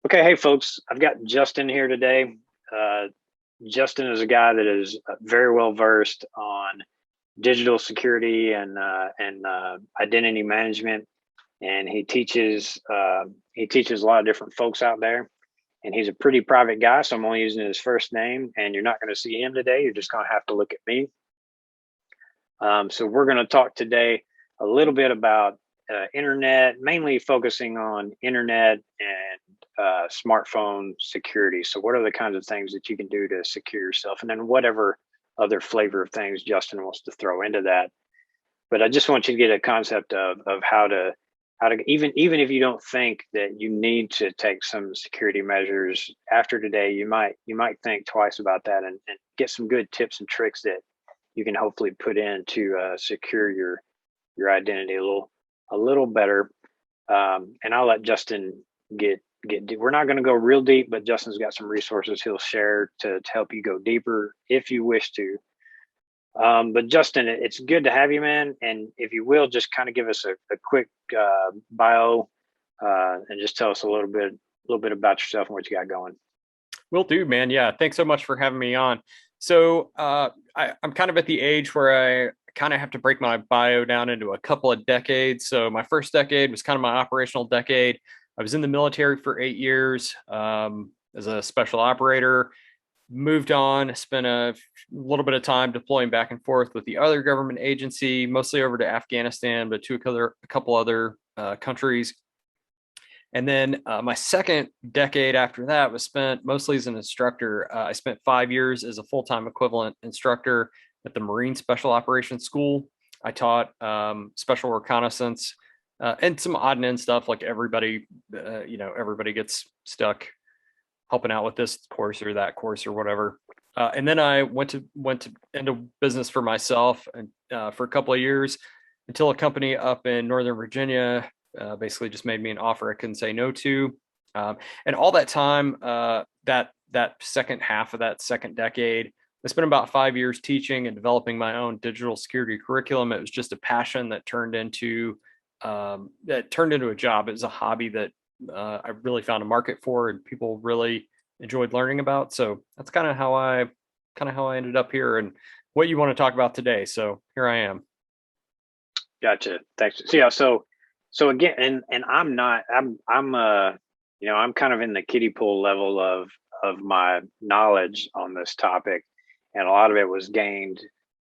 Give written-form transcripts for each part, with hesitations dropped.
Okay, hey folks, I've got Justin here today. Uh, Justin is a guy that is very well versed on digital security and identity management, and he teaches a lot of different folks out there. And he's a pretty private guy, so I'm only using his first name. And you're not going to see him today. You're just going to have to look at me. So we're going to talk today a little bit about internet, mainly focusing on internet and smartphone security. So what are the kinds of things that you can do to secure yourself? And then whatever other flavor of things Justin wants to throw into that. But I just want you to get a concept of how to even if you don't think that you need to take some security measures after today, you might think twice about that and get some good tips and tricks that you can hopefully put in to secure your identity a little better. And I'll let Justin get. We're not going to go real deep, but Justin's got some resources he'll share to help you go deeper if you wish to. But Justin, it's good to have you, man. And if you will, just kind of give us a quick bio and just tell us a little bit about yourself and what you got going. Will do, man. Yeah, thanks so much for having me on. I'm kind of at the age where I kind of have to break my bio down into a couple of decades. So my first decade was kind of my operational decade. I was in the military for 8 years as a special operator. Moved on, spent a little bit of time deploying back and forth with the other government agency, mostly over to Afghanistan, but to a couple other countries. And then my second decade after that was spent mostly as an instructor. I spent 5 years as a full-time equivalent instructor at the Marine Special Operations School. I taught special reconnaissance and some odd and end stuff like everybody gets stuck helping out with this course or that course or whatever. And then I went to into business for myself and for a couple of years until a company up in Northern Virginia basically just made me an offer I couldn't say no to. And all that time, that second half of that second decade, I spent about 5 years teaching and developing my own digital security curriculum. It was just a passion that turned into a job. It was a hobby that I really found a market for, and people really enjoyed learning about. So that's kind of how I ended up here, and what you want to talk about today. So here I am. Gotcha. Thanks. So yeah, so again, and I'm not I'm kind of in the kiddie pool level of my knowledge on this topic, and a lot of it was gained.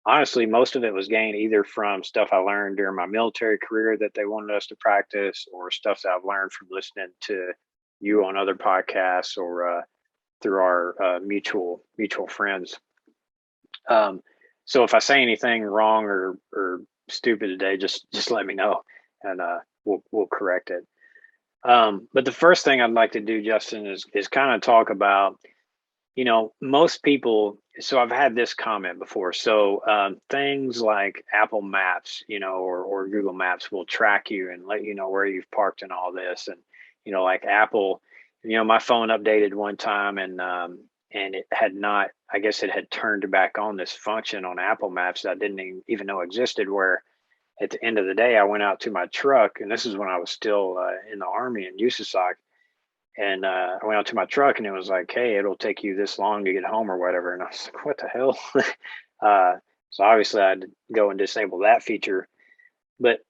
Honestly, most of it was gained either from stuff I learned during my military career that they wanted us to practice, or stuff that I've learned from listening to you on other podcasts or through our mutual friends. Um, so if I say anything wrong or stupid today, just let me know, and we'll correct it. But the first thing I'd like to do, Justin, is kind of talk about, most people. So I've had this comment before. So things like Apple Maps, or Google Maps will track you and let you know where you've parked and all this. And like Apple, my phone updated one time, and it had not. I guess it had turned back on this function on Apple Maps that I didn't even know existed, where at the end of the day, I went out to my truck, and this is when I was still in the Army in USASOC. And I went out to my truck, and it was like, "Hey, it'll take you this long to get home, or whatever." And I was like, "What the hell?" So obviously, I had to go and disable that feature. But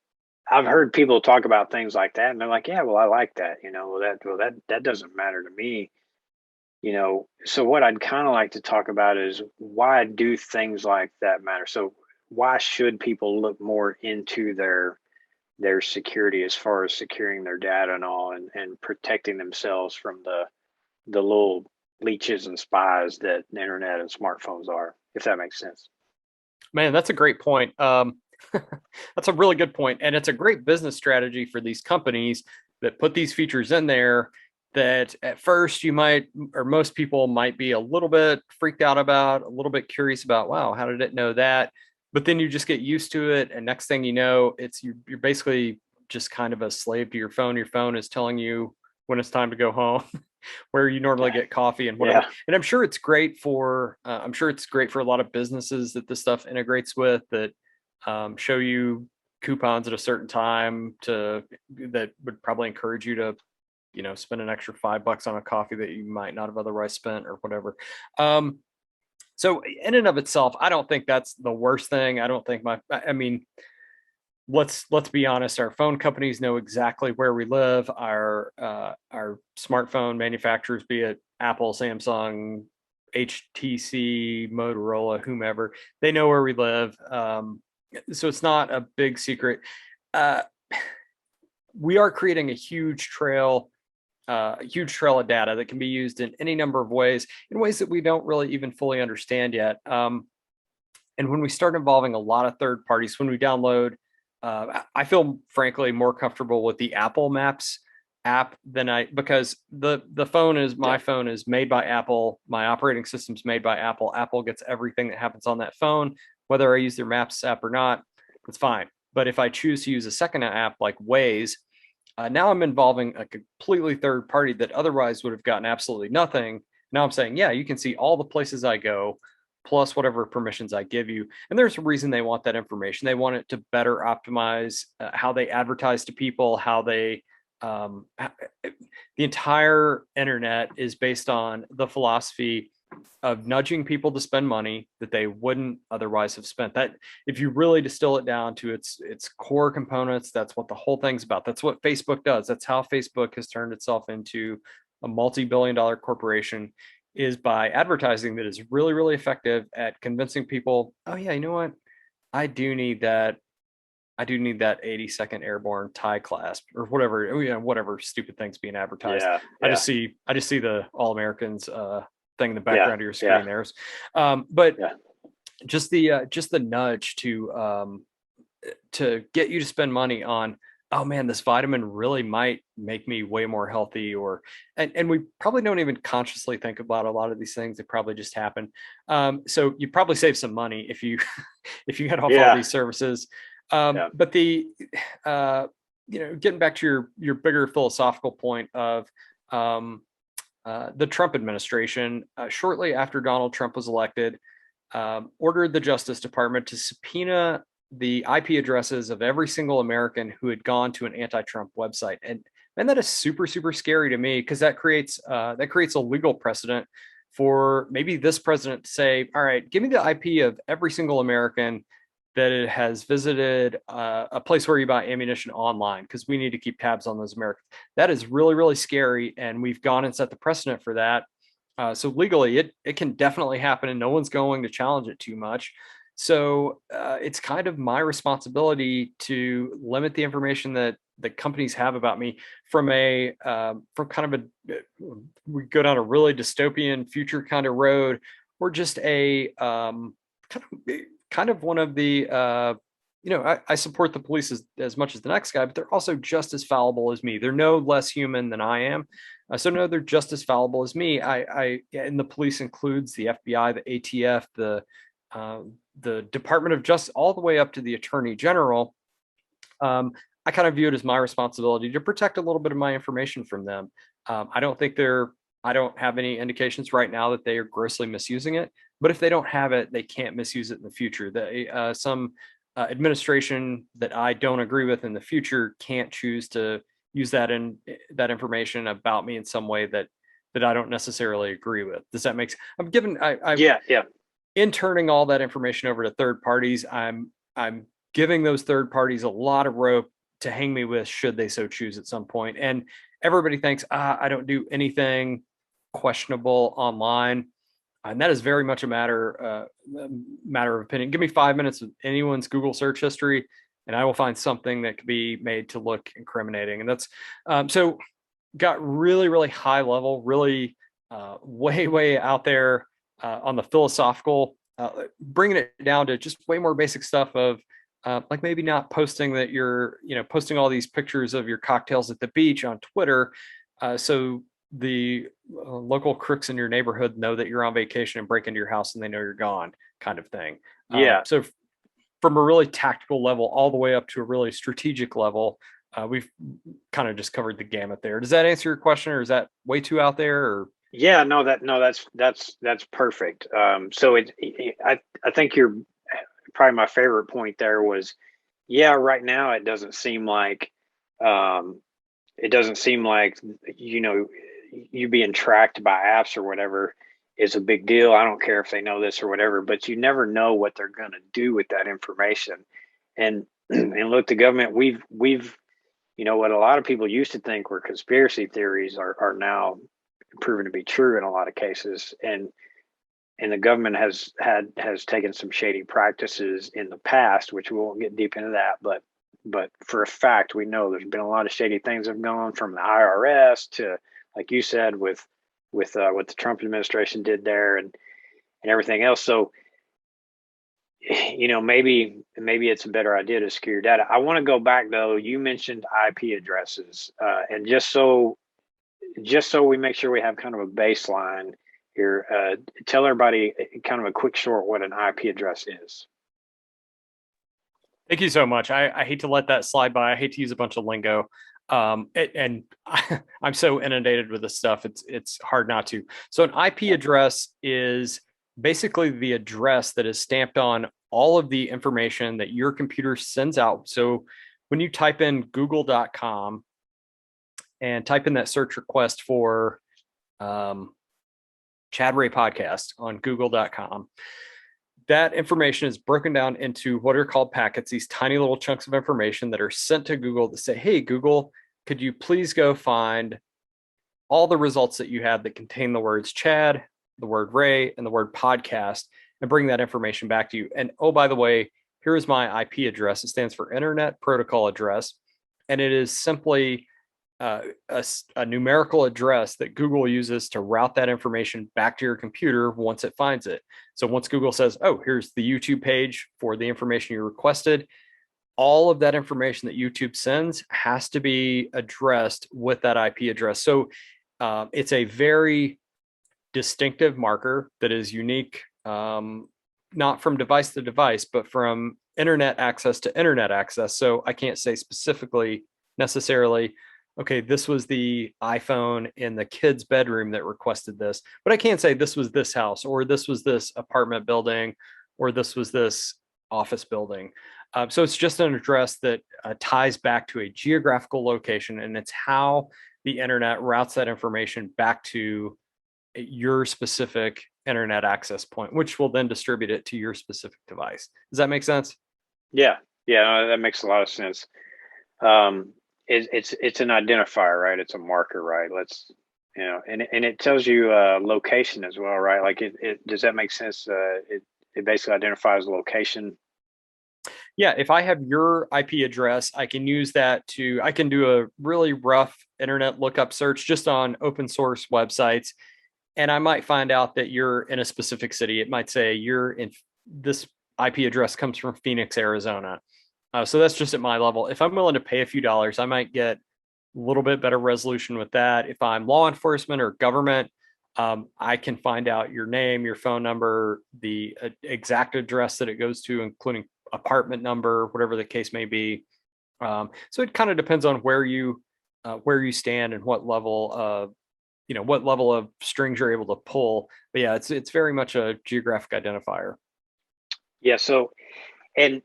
I've heard people talk about things like that, and they're like, "Yeah, well, I like that. That doesn't matter to me." So what I'd kind of like to talk about is, why do things like that matter? So why should people look more into their security as far as securing their data and all, and protecting themselves from the little leeches and spies that the internet and smartphones are, if that makes sense. Man, that's a great point. That's a really good point, and it's a great business strategy for these companies that put these features in there that at first you might, or most people might be a little bit freaked out about, a little bit curious about, wow, how did it know that? But then you just get used to it, and next thing you know, you're basically just kind of a slave to your phone. Your phone is telling you when it's time to go home, where you normally get coffee and whatever. Yeah. And I'm sure it's great for a lot of businesses that this stuff integrates with, that show you coupons at a certain time to that would probably encourage you to spend an extra $5 on a coffee that you might not have otherwise spent or whatever. Um, so in and of itself, I don't think that's the worst thing. I don't think I mean, let's be honest, our phone companies know exactly where we live. Our smartphone manufacturers, be it Apple, Samsung, HTC, Motorola, whomever, they know where we live. So it's not a big secret. uh, we are creating a huge trail of data that can be used in any number of ways, in ways that we don't really even fully understand yet. And when we start involving a lot of third parties, when we download, I feel frankly more comfortable with the Apple Maps app than because the phone is my Yeah. phone is made by Apple. My operating system's made by Apple. Apple gets everything that happens on that phone, whether I use their Maps app or not. It's fine. But if I choose to use a second app like Waze, now I'm involving a completely third party that otherwise would have gotten absolutely nothing. Now I'm saying, yeah, you can see all the places I go, plus whatever permissions I give you. And there's a reason they want that information. They want it to better optimize how they advertise to people, how they, the entire internet is based on the philosophy of nudging people to spend money that they wouldn't otherwise have spent. That, if you really distill it down to its core components, that's what the whole thing's about. That's what Facebook does. That's how Facebook has turned itself into a multi-billion-dollar corporation, is by advertising that is really, really effective at convincing people, oh yeah, you know what, I do need that. I do need that 80-second airborne tie clasp or whatever, whatever stupid things being advertised. Yeah. I Yeah. just see the All Americans thing in the Yeah. background of your Yeah. screen there. But Yeah. just the nudge to get you to spend money on, oh man, this vitamin really might make me way more healthy, or and we probably don't even consciously think about a lot of these things. They probably just happen. So you probably save some money if you if you get off all Yeah. these services. Yeah. But uh, getting back to your bigger philosophical point of the Trump administration, shortly after Donald Trump was elected, ordered the Justice Department to subpoena the IP addresses of every single American who had gone to an anti-Trump website. And that is super, super scary to me, because that creates a legal precedent for maybe this president to say, all right, give me the IP of every single American that it has visited a place where you buy ammunition online, because we need to keep tabs on those Americans. That is really, really scary. And we've gone and set the precedent for that. So legally, it can definitely happen, and no one's going to challenge it too much. So it's kind of my responsibility to limit the information that the companies have about me, from kind of we go down a really dystopian future kind of road, or just a kind of one of the I support the police as much as the next guy, but they're also just as fallible as me. They're no less human than I am. So no, they're just as fallible as me. And the police includes the FBI, the ATF, the Department of Justice, all the way up to the Attorney General. I kind of view it as my responsibility to protect a little bit of my information from them. I don't think I don't have any indications right now that they are grossly misusing it. But if they don't have it, they can't misuse it in the future. Some administration that I don't agree with in the future can't choose to use that information about me in some way that I don't necessarily agree with. Does that make sense? I'm Yeah. Yeah. in turning all that information over to third parties. I'm giving those third parties a lot of rope to hang me with, should they so choose at some point. And everybody thinks, I don't do anything questionable online. And that is very much a matter of opinion. Give me 5 minutes of anyone's Google search history, and I will find something that could be made to look incriminating. And that's so got really, really high level, really way, way out there on the philosophical, bringing it down to just way more basic stuff of like maybe not posting that you're, posting all these pictures of your cocktails at the beach on Twitter. So the local crooks in your neighborhood know that you're on vacation and break into your house and they know you're gone, kind of thing. Yeah. So from a really tactical level all the way up to a really strategic level, we've kind of just covered the gamut there. Does that answer your question, or is that way too out there? Or Yeah. No, that's perfect. So I think you're probably my favorite point there was, yeah, right now it doesn't seem like, um, it doesn't seem like, you know, you being tracked by apps or whatever is a big deal. I don't care if they know this or whatever, but you never know what they're going to do with that information. And and look, the government, we've what a lot of people used to think were conspiracy theories are now proven to be true in a lot of cases. And the government has taken some shady practices in the past, which we won't get deep into that, but for a fact, we know there's been a lot of shady things that have gone from the IRS to, like you said, with what the Trump administration did there and everything else. So, maybe it's a better idea to secure your data. I want to go back though. You mentioned IP addresses, and just so we make sure we have kind of a baseline here, tell everybody kind of a quick short what an IP address is. Thank you so much. I hate to let that slide by. I hate to use a bunch of lingo. And I'm so inundated with this stuff. It's hard not to. So an IP address is basically the address that is stamped on all of the information that your computer sends out. So when you type in google.com and type in that search request for Chad Ray podcast on google.com, that information is broken down into what are called packets, these tiny little chunks of information that are sent to Google to say, hey, Google, could you please go find all the results that you have that contain the words Chad, the word Ray, and the word podcast, and bring that information back to you. And oh, by the way, here is my IP address. It stands for Internet Protocol Address. And it is simply a numerical address that Google uses to route that information back to your computer once it finds it. So once Google says, oh, here's the YouTube page for the information you requested, all of that information that YouTube sends has to be addressed with that IP address. So it's a very distinctive marker that is unique, not from device to device, but from internet access to internet access. So I can't say specifically necessarily, okay, this was the iPhone in the kid's bedroom that requested this, but I can't say this was this house or this was this apartment building or this was this office building. So it's just an address that ties back to a geographical location, and it's how the internet routes that information back to your specific internet access point, which will then distribute it to your specific device. Does that make sense? Yeah, yeah, that makes a lot of sense. It's an identifier, right? It's a marker, right? And it tells you location as well, right? Like it does that make sense? It basically identifies location. Yeah, if I have your IP address, I can use that I can do a really rough internet lookup search just on open source websites. And I might find out that you're in a specific city. It might say you're in this IP address comes from Phoenix, Arizona. So that's just at my level. If I'm willing to pay a few dollars, I might get a little bit better resolution with that. If I'm law enforcement or government, I can find out your name, your phone number, the exact address that it goes to, including apartment number, whatever the case may be. So it kind of depends on where you stand and what level of strings you're able to pull. But yeah, it's very much a geographic identifier. Yeah. So and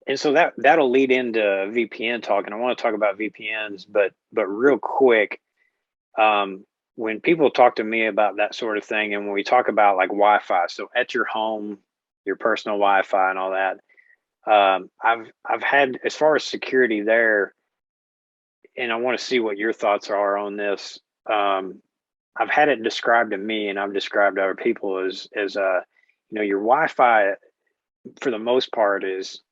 and so that'll lead into VPN talk, and I want to talk about VPNs, but real quick, when people talk to me about that sort of thing, and when we talk about like Wi-Fi, so at your home, your personal Wi-Fi and all that, I've had, as far as security there, and I want to see what your thoughts are on this. I've had it described to me, and I've described to other people as your Wi-Fi for the most part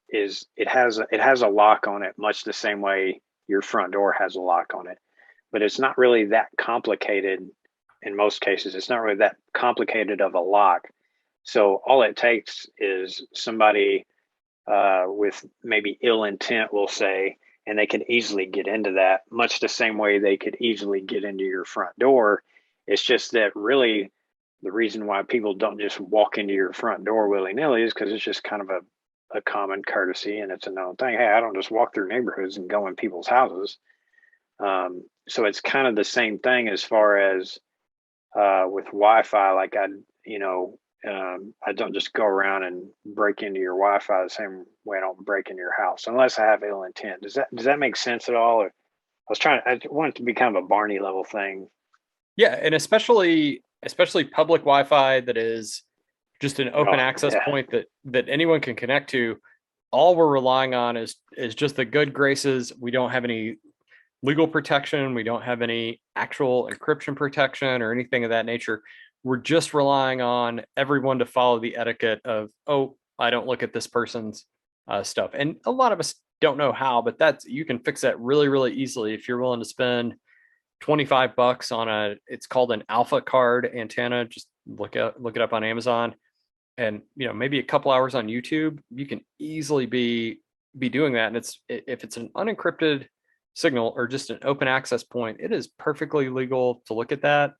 it has a lock on it, much the same way your front door has a lock on it, but it's not really that complicated. In most cases, it's not really that complicated of a lock. So all it takes is somebody with maybe ill intent, we'll say, and they can easily get into that, much the same way they could easily get into your front door. It's just that really the reason why people don't just walk into your front door willy-nilly is because it's just kind of a common courtesy, and it's a known thing. Hey, I don't just walk through neighborhoods and go in people's houses. So it's kind of the same thing as far as with Wi-Fi. Like I don't just go around and break into your Wi-Fi the same way I don't break into your house unless I have ill intent. Does that make sense at all? Or? I want it to be kind of a Barney level thing. Yeah, and especially public Wi-Fi that is just an Oh, open access yeah. point that anyone can connect to. All we're relying on is just the good graces. We don't have any legal protection. We don't have any actual encryption protection or anything of that nature. We're just relying on everyone to follow the etiquette of, oh, I don't look at this person's stuff. And a lot of us don't know how, but you can fix that really, really easily if you're willing to spend $25 on it's called an alpha card antenna. Just look it up on Amazon, and maybe a couple hours on YouTube. You can easily be doing that. And if it's an unencrypted signal or just an open access point, it is perfectly legal to look at that.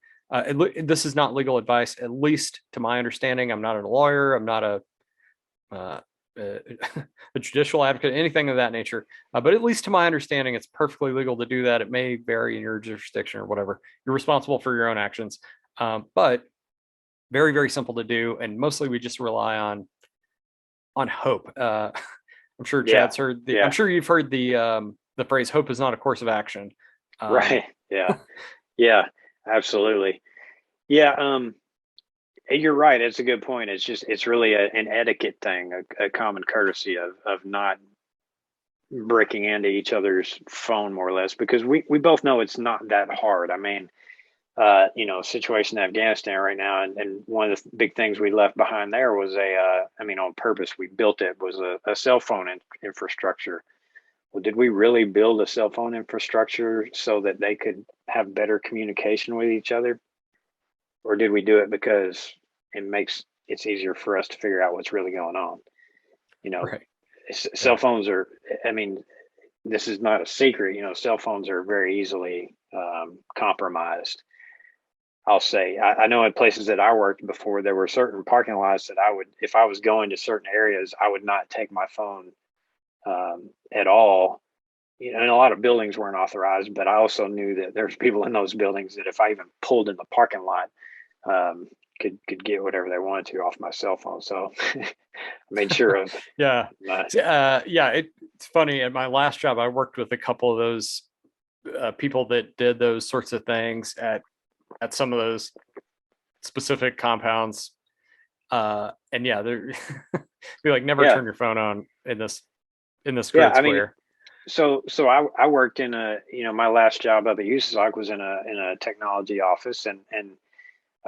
This is not legal advice, at least to my understanding. I'm not a lawyer. I'm not uh, a judicial advocate, anything of that nature. But at least to my understanding, it's perfectly legal to do that. It may vary in your jurisdiction or whatever. You're responsible for your own actions, but very, very simple to do. And mostly we just rely on hope. I'm sure Yeah. Chad's heard I'm Yeah. sure you've heard the phrase "hope is not a course of action." Um, Right. Yeah. Yeah. Absolutely. Yeah. You're right. It's a good point. It's really an etiquette thing, a common courtesy of not breaking into each other's phone more or less, because we both know it's not that hard. I mean, situation in Afghanistan right now, and one of the big things we left behind there was I mean, on purpose, we built it, was a cell phone infrastructure. Well, did we really build a cell phone infrastructure so that they could have better communication with each other? Or did we do it because it's easier for us to figure out what's really going on? You know, right. cell Yeah. phones are, I mean, this is not a secret. Cell phones are very easily compromised. I'll say, I know in places that I worked before, there were certain parking lots that if I was going to certain areas, I would not take my phone at all. And a lot of buildings weren't authorized, but I also knew that there's people in those buildings that if I even pulled in the parking lot, um, could get whatever they wanted to off my cell phone. So I made sure of Yeah. my Yeah. It's funny. At my last job, I worked with a couple of those people that did those sorts of things at some of those specific compounds. And yeah, they're be like, never yeah turn your phone on in this yeah. grid I mean, square. so I worked in my last job up at USAC was in a technology office, and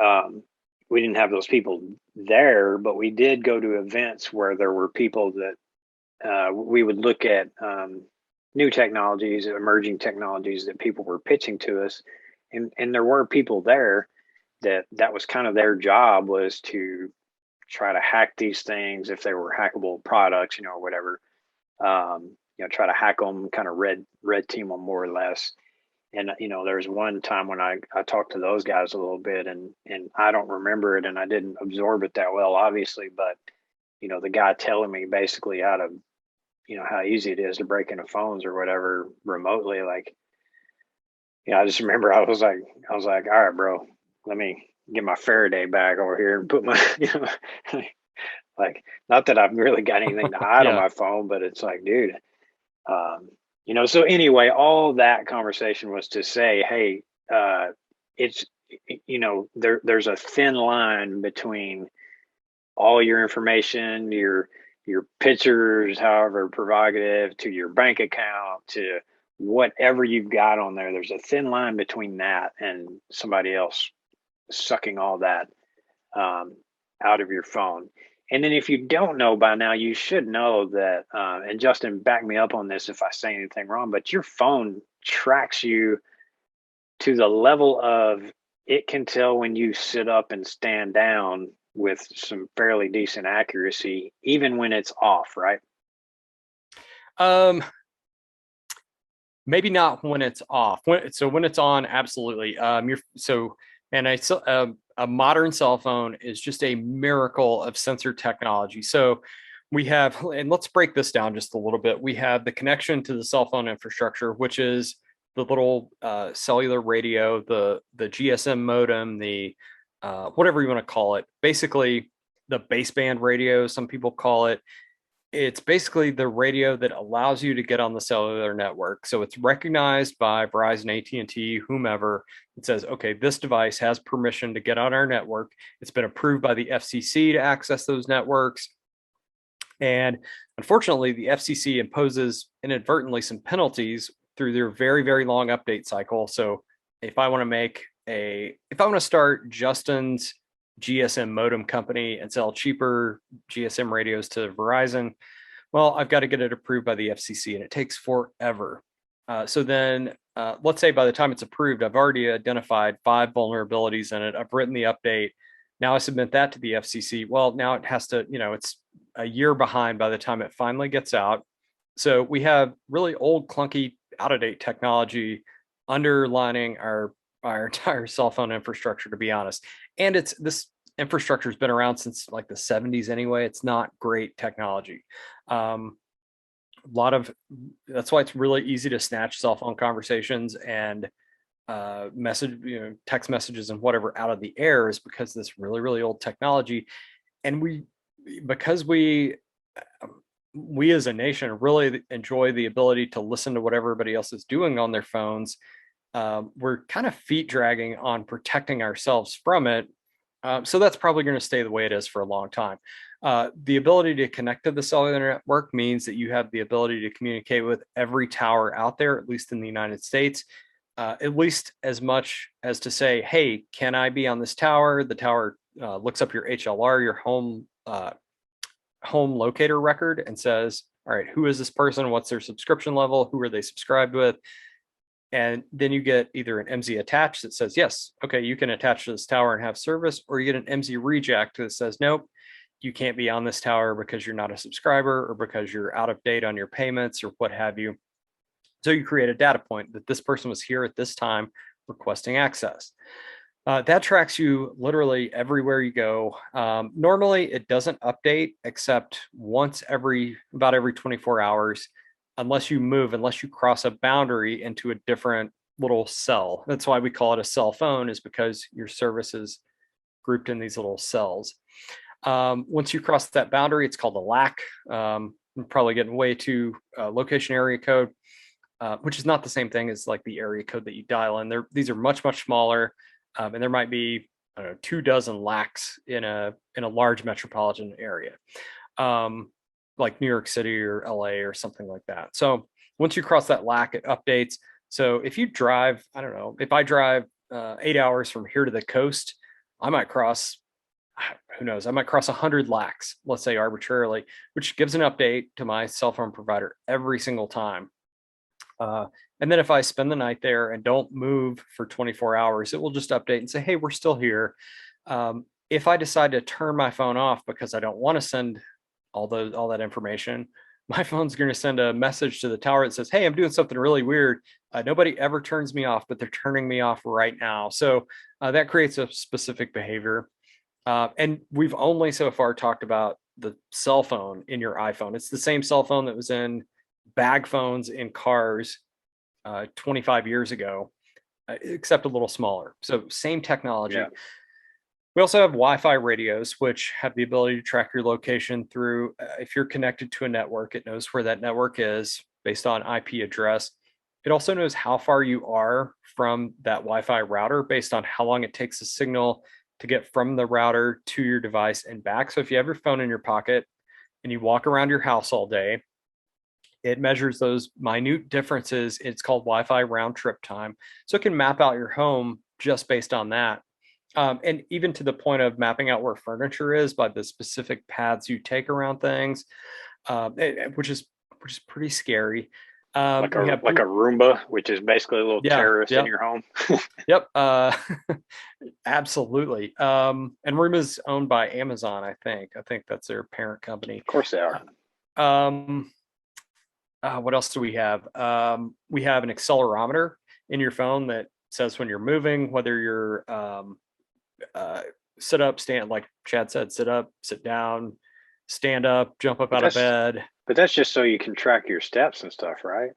um, we didn't have those people there, but we did go to events where there were people that we would look at new technologies, emerging technologies that people were pitching to us, and there were people there that was kind of their job, was to try to hack these things if they were hackable products, or whatever. Try to hack them, kind of red team them more or less. And there was one time when I talked to those guys a little bit, and I don't remember it, and I didn't absorb it that well, obviously, but the guy telling me basically how easy it is to break into phones or whatever remotely. Like, I just remember I was like, all right, bro, let me get my Faraday bag over here and put my, like, not that I've really got anything to hide on Yeah. my phone, but it's like, dude, um, so anyway, all that conversation was to say, hey, it's, there's a thin line between all your information, your pictures, however provocative, to your bank account, to whatever you've got on there. There's a thin line between that and somebody else sucking all that out of your phone. And then if you don't know by now, you should know that, and Justin, back me up on this if I say anything wrong, but your phone tracks you to the level of, it can tell when you sit up and stand down with some fairly decent accuracy, even when it's off, right? Um, Maybe not when it's off. When it's on, absolutely. And a modern cell phone is just a miracle of sensor technology. So we have, and let's break this down just a little bit. We have the connection to the cell phone infrastructure, which is the little cellular radio, the GSM modem, the whatever you want to call it. Basically, the baseband radio, some people call it. It's basically the radio that allows you to get on the cellular network. So it's recognized by Verizon, AT&T, whomever. It says, okay, this device has permission to get on our network. It's been approved by the FCC to access those networks. And unfortunately, the FCC imposes inadvertently some penalties through their very, very long update cycle. So if I want to start Justin's GSM modem company and sell cheaper GSM radios to Verizon, well, I've got to get it approved by the FCC, and it takes forever. So then, let's say by the time it's approved, I've already identified 5 vulnerabilities in it. I've written the update. Now I submit that to the FCC. Well, now it has to, it's a year behind by the time it finally gets out. So we have really old, clunky, out of date technology underlining our entire cell phone infrastructure, to be honest. And this infrastructure has been around since like the 70s anyway. It's not great technology. A lot of That's why it's really easy to snatch cell phone conversations and text messages and whatever out of the air, is because this really, really old technology. And because we as a nation really enjoy the ability to listen to what everybody else is doing on their phones, we're kind of feet dragging on protecting ourselves from it. So that's probably going to stay the way it is for a long time. The ability to connect to the cellular network means that you have the ability to communicate with every tower out there, at least in the United States, at least as much as to say, hey, can I be on this tower? The tower looks up your HLR, your home locator record, and says, all right, who is this person? What's their subscription level? Who are they subscribed with? And then you get either an MZ attached that says, yes, okay, you can attach to this tower and have service, or you get an MZ reject that says, nope, you can't be on this tower because you're not a subscriber or because you're out of date on your payments or what have you. So you create a data point that this person was here at this time requesting access. That tracks you literally everywhere you go. Normally, it doesn't update except about every 24 hours, unless you cross a boundary into a different little cell. That's why we call it a cell phone, is because your service is grouped in these little cells. Once you cross that boundary, it's called a LAC. I'm probably getting way too location area code, which is not the same thing as like the area code that you dial in. These are much, much smaller, and there might be, I don't know, 24 LACs in a large metropolitan area, like New York City or LA or something like that. So once you cross that LAC, it updates. So if you drive, I don't know, if I drive 8 hours from here to the coast, I might cross, who knows, I might cross 100 LACs, let's say arbitrarily, which gives an update to my cell phone provider every single time. And then if I spend the night there and don't move for 24 hours, it will just update and say, hey, we're still here. If I decide to turn my phone off because I don't want to send all that information, my phone's going to send a message to the tower that says, hey, I'm doing something really weird. Nobody ever turns me off, but they're turning me off right now. So that creates a specific behavior. And we've only so far talked about the cell phone in your iPhone. It's the same cell phone that was in bag phones in cars 25 years ago, except a little smaller. So same technology. Yeah. We also have Wi-Fi radios, which have the ability to track your location through, if you're connected to a network, it knows where that network is based on IP address. It also knows how far you are from that Wi-Fi router based on how long it takes a signal to get from the router to your device and back. So if you have your phone in your pocket and you walk around your house all day, it measures those minute differences. It's called Wi-Fi round trip time. So it can map out your home just based on that. And even to the point of mapping out where furniture is by the specific paths you take around things, which is pretty scary. Like a Roomba, which is basically a little terrorist in your home. Yep. Absolutely. And Roomba's owned by Amazon, I think. I think that's their parent company. Of course they are. What else do we have? We have an accelerometer in your phone that says when you're moving, whether you're sit up, stand, like Chad said, sit up, sit down, stand up, jump up out of bed. But that's just so you can track your steps and stuff, right?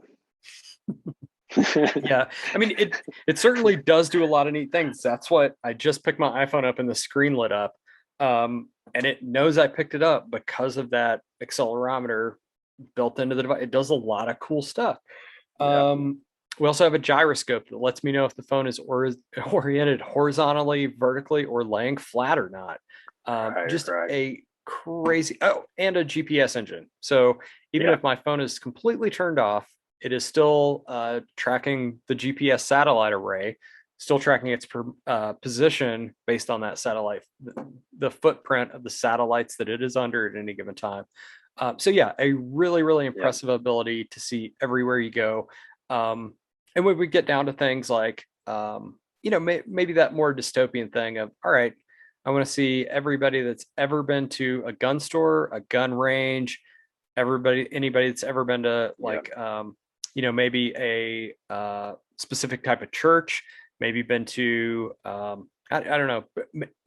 Yeah, I mean, it certainly does do a lot of neat things. That's what I just picked my iPhone up and the screen lit up. And it knows I picked it up because of that accelerometer built into the device. It does a lot of cool stuff. Yeah. We also have a gyroscope that lets me know if the phone is oriented horizontally, vertically, or laying flat or not. Right. Just Right. a crazy, oh, and a GPS engine. So even Yeah. if my phone is completely turned off, it is still tracking the GPS satellite array, still tracking its position based on that satellite, the footprint of the satellites that it is under at any given time. So yeah, a really, really Yeah. impressive ability to see everywhere you go. Um, and when we get down to things like, maybe that more dystopian thing of, all right, I want to see everybody that's ever been to a gun store, a gun range, anybody that's ever been to Yeah. like, maybe a specific type of church, maybe been to, I don't know,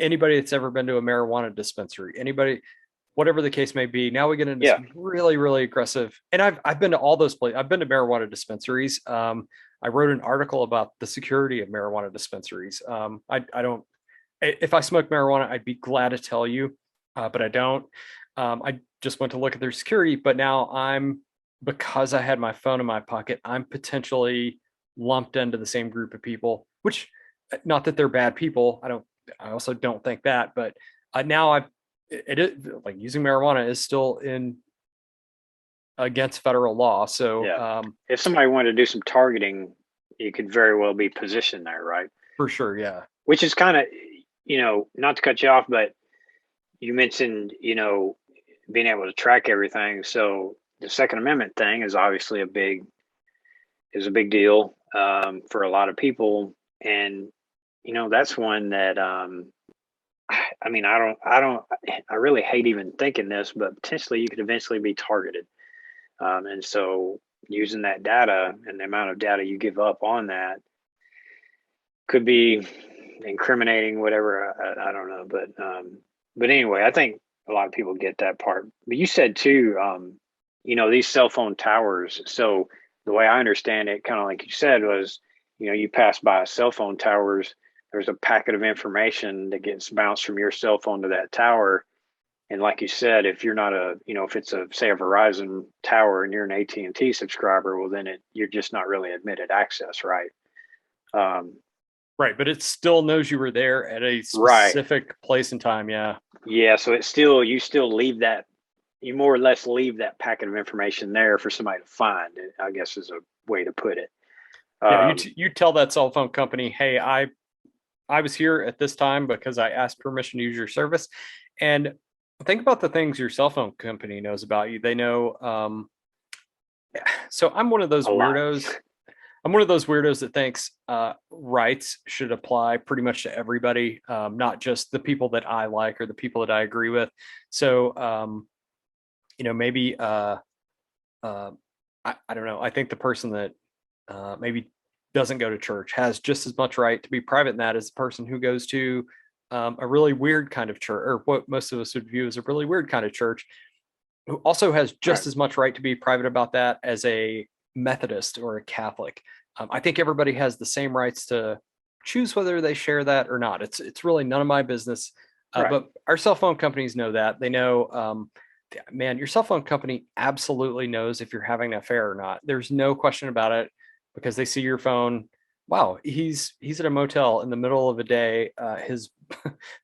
anybody that's ever been to a marijuana dispensary, anybody, whatever the case may be. Now we get into Yeah. some really, really aggressive, and I've been to all those places. I've been to marijuana dispensaries. I wrote an article about the security of marijuana dispensaries. I don't. If I smoke marijuana, I'd be glad to tell you, but I don't. I just went to look at their security, but now because I had my phone in my pocket, I'm potentially lumped into the same group of people. Which, not that they're bad people. I also don't think that, but now it is like using marijuana is still in against federal law. So Yeah. If somebody wanted to do some targeting, you could very well be positioned there, right? for sure, yeah, Which is kind of, not to cut you off, but you mentioned, being able to track everything. So the Second Amendment thing is obviously a big deal for a lot of people, and that's one that I mean, I really hate even thinking this, but potentially you could eventually be targeted. And so using that data and the amount of data you give up on that could be incriminating, whatever. I don't know. But anyway, I think a lot of people get that part. But you said too, these cell phone towers. So the way I understand it, kind of like you said, was, you pass by a cell phone towers, there's a packet of information that gets bounced from your cell phone to that tower. And like you said, if you're not if it's say a Verizon tower and you're an AT&T subscriber, well, then you're just not really admitted access, right? Um, right. But it still knows you were there at a right. specific place and time. Yeah, Yeah. So you still leave that, you more or less leave that packet of information there for somebody to find, I guess is a way to put it. yeah. Um, You tell that cell phone company, hey, I was here at this time because I asked permission to use your service, and think about the things your cell phone company knows about you. They know. So I'm one of those a lot. weirdos. I'm one of those weirdos that thinks rights should apply pretty much to everybody, not just the people that I like or the people that I agree with. So, maybe uh, I don't know. I think the person that maybe doesn't go to church has just as much right to be private in that as the person who goes to a really weird kind of church, or what most of us would view as a really weird kind of church, who also has Right. just as much right to be private about that as a Methodist or a Catholic. I think everybody has the same rights to choose whether they share that or not. It's really none of my business. Right. But our cell phone companies know that. They know, man, your cell phone company absolutely knows if you're having an affair or not. There's no question about it because they see your phone. Wow, he's at a motel in the middle of a day. His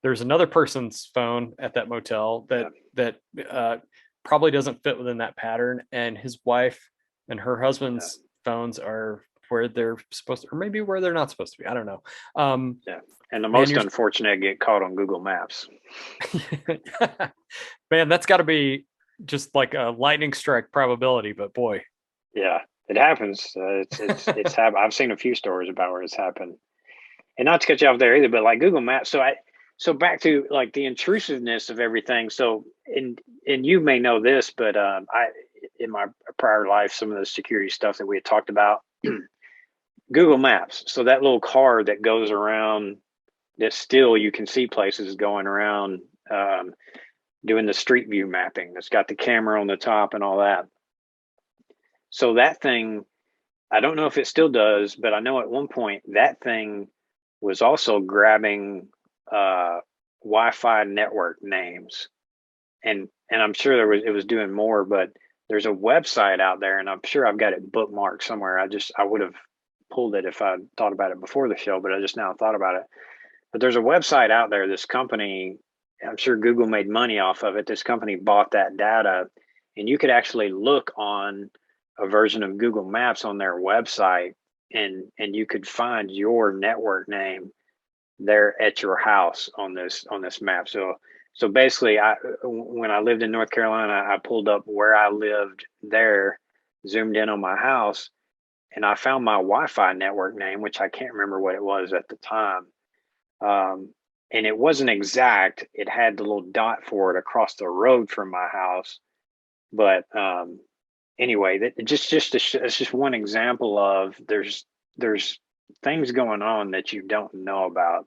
there's another person's phone at that motel Yeah. that probably doesn't fit within that pattern, and his wife and her Yeah. husband's phones are where they're supposed to, or maybe where they're not supposed to be. I don't know. Um, Yeah. And the man, most you're unfortunate get caught on Google Maps. man, that's got to be just like a lightning strike probability. But boy, Yeah. It happens. It's happened. I've seen a few stories about where it's happened. And not to cut you off there either, but like Google Maps. So back to like the intrusiveness of everything. So and you may know this, but I in my prior life, some of the security stuff that we had talked about, Google Maps. So that little car that goes around, that still you can see places going around, doing the street view mapping. That's got the camera on the top and all that. So that thing, I don't know if it still does, but I know at one point that thing was also grabbing uh, Wi-Fi network names, and I'm sure it was doing more, but there's a website out there, and I'm sure I've got it bookmarked somewhere. I would have pulled it if I thought about it before the show, but I just now thought about it. But there's a website out there. This company, I'm sure Google made money off of it. This company bought that data, and you could actually look on a version of Google Maps on their website, and you could find your network name there at your house on this map. So basically, when I lived in North Carolina, I pulled up where I lived there, zoomed in on my house, and I found my Wi-Fi network name, which I can't remember what it was at the time. And it wasn't exact. It had the little dot for it across the road from my house. But anyway, that it's just one example of there's things going on that you don't know about.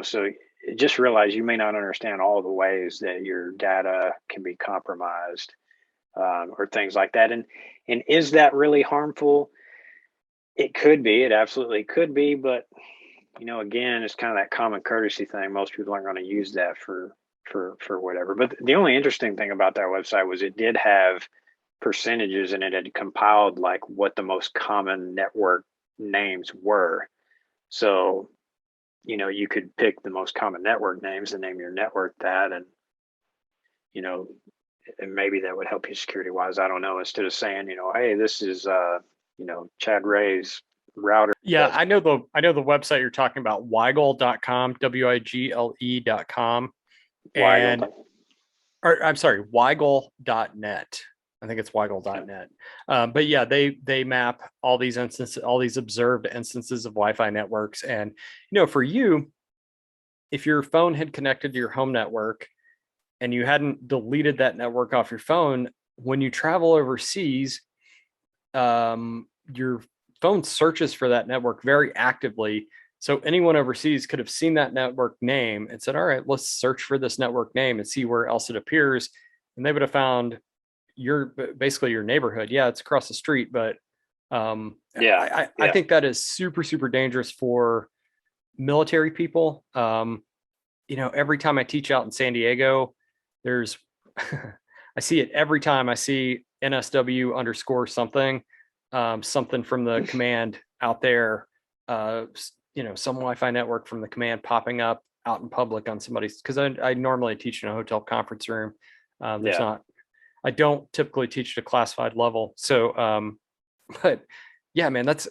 So just realize you may not understand all the ways that your data can be compromised, or things like that. And is that really harmful? It could be. It absolutely could be. But again, it's kind of that common courtesy thing. Most people aren't going to use that for whatever. But the only interesting thing about that website was it did have percentages, and it had compiled like what the most common network names were. So you could pick the most common network names and name your network that, and you know, and maybe that would help you security wise. I don't know. Instead of saying, hey, this is Chad Ray's router. Yeah, I know the website you're talking about, wigle.com, wigle.com, Weigel. and or I'm sorry, wigle.net. I think it's wigle.net. But yeah, they map all these instances, all these observed instances of Wi-Fi networks. And for you, if your phone had connected to your home network and you hadn't deleted that network off your phone, when you travel overseas, your phone searches for that network very actively. So anyone overseas could have seen that network name and said, all right, let's search for this network name and see where else it appears. And they would have found basically your neighborhood. Yeah, it's across the street, but I think that is super, super dangerous for military people. Every time I teach out in San Diego, there's I see it every time I see NSW underscore something, something from the command out there, some Wi-Fi network from the command popping up out in public on somebody's, because I normally teach in a hotel conference room. I don't typically teach at a classified level. So, but yeah, man, that's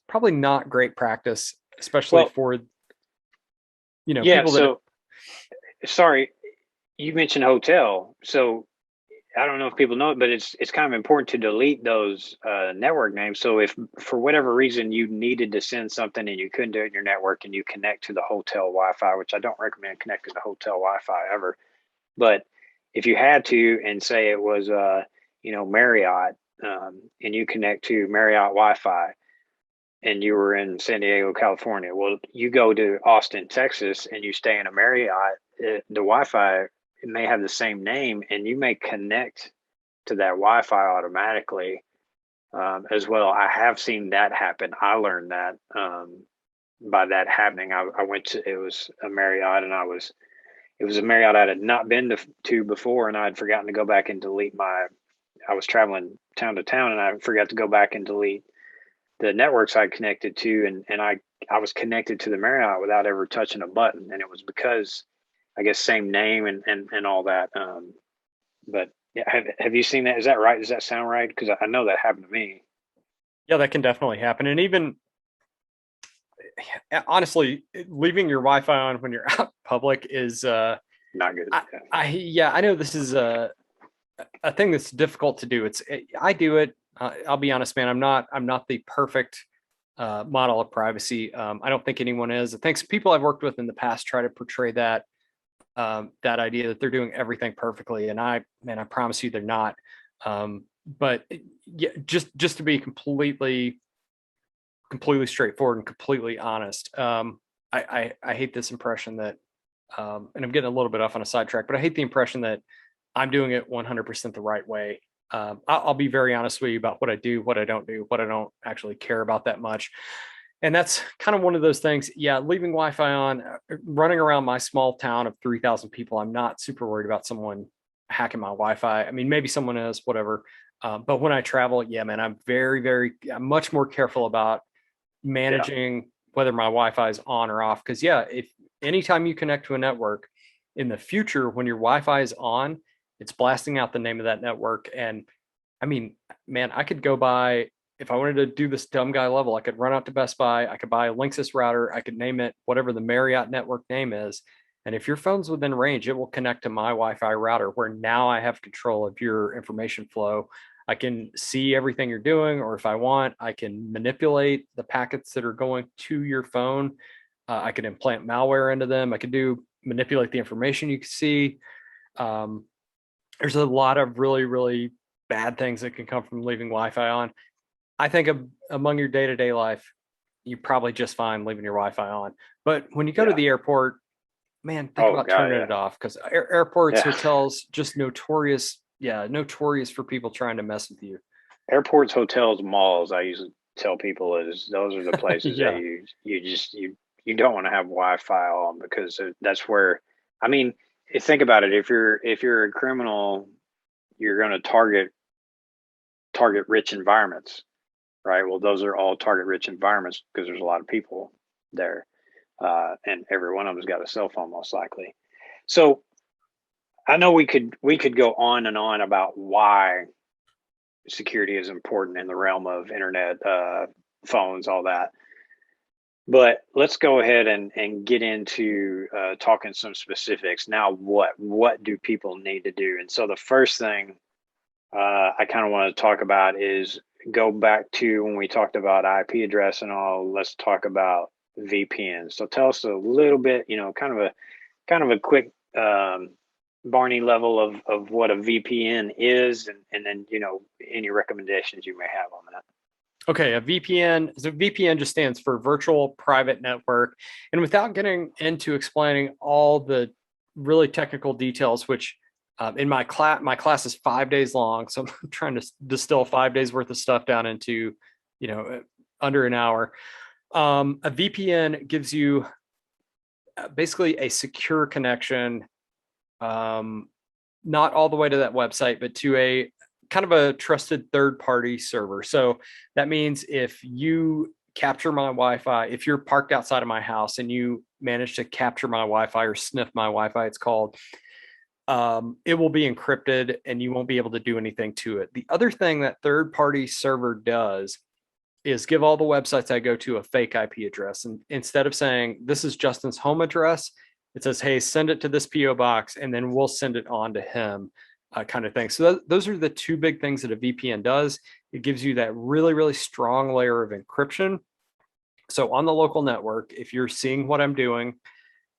probably not great practice, especially for, people that. So sorry, you mentioned hotel. So I don't know if people know it, but it's kind of important to delete those network names. So if for whatever reason you needed to send something and you couldn't do it in your network, and you connect to the hotel Wi-Fi, which I don't recommend connecting to hotel Wi-Fi ever, but if you had to, and say it was Marriott, and you connect to Marriott Wi-Fi, and you were in San Diego, California, well, you go to Austin, Texas, and you stay in a Marriott, the Wi-Fi, it may have the same name, and you may connect to that Wi-Fi automatically, as well. I have seen that happen. I learned that by that happening. I went to, it was a Marriott, and it was a Marriott I had not been to before, and I had forgotten to go back and delete I was traveling town to town, and I forgot to go back and delete the networks I connected to, and I was connected to the Marriott without ever touching a button, and it was because, I guess, same name and all that. But yeah, have you seen that? Is that right? Does that sound right? Because I know that happened to me. Yeah, that can definitely happen. And even honestly, leaving your Wi-Fi on when you're out in public is Not good. I know this is a thing that's difficult to do. I do it. I'll be honest, man. I'm not the perfect model of privacy. I don't think anyone is. I think people I've worked with in the past try to portray that idea that they're doing everything perfectly, and I promise you they're not. But yeah, just to be completely straightforward and completely honest, I hate this impression that, and I'm getting a little bit off on a sidetrack, but I hate the impression that I'm doing it 100% the right way. I'll be very honest with you about what I do, what I don't do, what I don't actually care about that much. And that's kind of one of those things. Yeah, leaving Wi-Fi on, running around my small town of 3,000 people, I'm not super worried about someone hacking my Wi-Fi. I mean, maybe someone is, whatever. But when I travel, yeah, man, I'm much more careful about Yeah. managing whether my Wi-Fi is on or off. Because yeah, if anytime you connect to a network in the future, when your Wi-Fi is on, it's blasting out the name of that network. And I mean, man, I could go buy, if I wanted to do this dumb guy level, I could run out to Best Buy, I could buy a Linksys router, I could name it whatever the Marriott network name is. And if your phone's within range, it will connect to my Wi-Fi router where now I have control of your information flow. I can see everything you're doing, or if I want, I can manipulate the packets that are going to your phone. I can implant malware into them. I can do manipulate the information you can see. Um, there's a lot of really, really bad things that can come from leaving Wi-Fi on. I think among your day-to-day life, you're probably just fine leaving your Wi-Fi on. But when you go to Yeah. the airport, man, think Oh about God. turning Yeah. it off because airports, Yeah. hotels, just notorious. Yeah, notorious for people trying to mess with you. Airports, hotels, malls. I usually tell people is those are the places that Yeah, you don't want to have Wi-Fi on because that's where. I mean, think about it. If you're a criminal, you're going to target rich environments, right? Well, those are all target rich environments because there's a lot of people there, and every one of them's got a cell phone most likely. So I know we could go on and on about why security is important in the realm of internet, phones, all that. But let's go ahead and get into talking some specifics. Now, what do people need to do? And so the first thing I kind of want to talk about is go back to when we talked about IP address and all. Let's talk about VPN. So tell us a little bit, kind of a quick Barney level of what a VPN is, and then any recommendations you may have on that. okay, a VPN. So VPN just stands for virtual private network. And without getting into explaining all the really technical details, which in my class is 5 days long, so I'm trying to distill 5 days worth of stuff down into, under an hour. A VPN gives you basically a secure connection, um, not all the way to that website, but to a kind of a trusted third party server. So that means if you capture my Wi-Fi, if you're parked outside of my house and you manage to capture my Wi-Fi or sniff my Wi-Fi, it's called, it will be encrypted and you won't be able to do anything to it. The other thing that third party server does is give all the websites I go to a fake IP address. And instead of saying, this is Justin's home address, it says, hey, send it to this PO box, and then we'll send it on to him, kind of thing. So those are the two big things that a VPN does. It gives you that really, really strong layer of encryption. So on the local network, if you're seeing what I'm doing,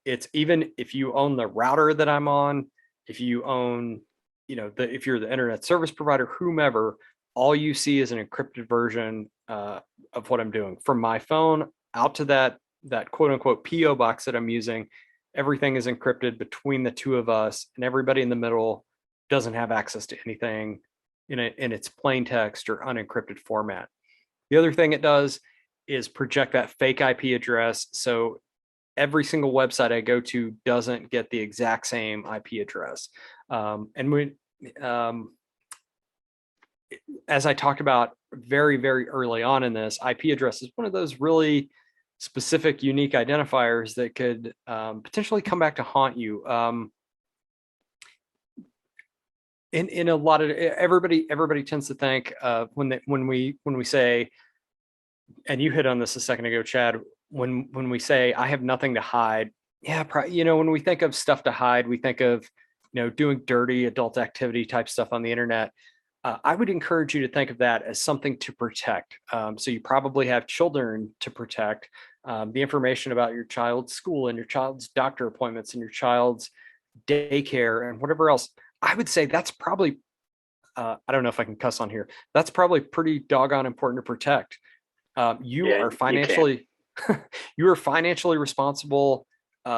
it's even if you own the router that I'm on, if you own, if you're the internet service provider, whomever, all you see is an encrypted version of what I'm doing from my phone out to that quote unquote PO box that I'm using. Everything is encrypted between the two of us, and everybody in the middle doesn't have access to anything in its plain text or unencrypted format. The other thing it does is project that fake IP address. So every single website I go to doesn't get the exact same IP address. And um, as I talked about very, very early on in this, IP address is one of those really specific, unique identifiers that could potentially come back to haunt you. In a lot of everybody tends to think when we say, and you hit on this a second ago, Chad, when we say I have nothing to hide, yeah, when we think of stuff to hide, we think of doing dirty adult activity type stuff on the internet. I would encourage you to think of that as something to protect. So you probably have children to protect, the information about your child's school and your child's doctor appointments and your child's daycare and whatever else. I would say that's probably, I don't know if I can cuss on here. That's probably pretty doggone important to protect. You Yeah, are you can. financially you are financially responsible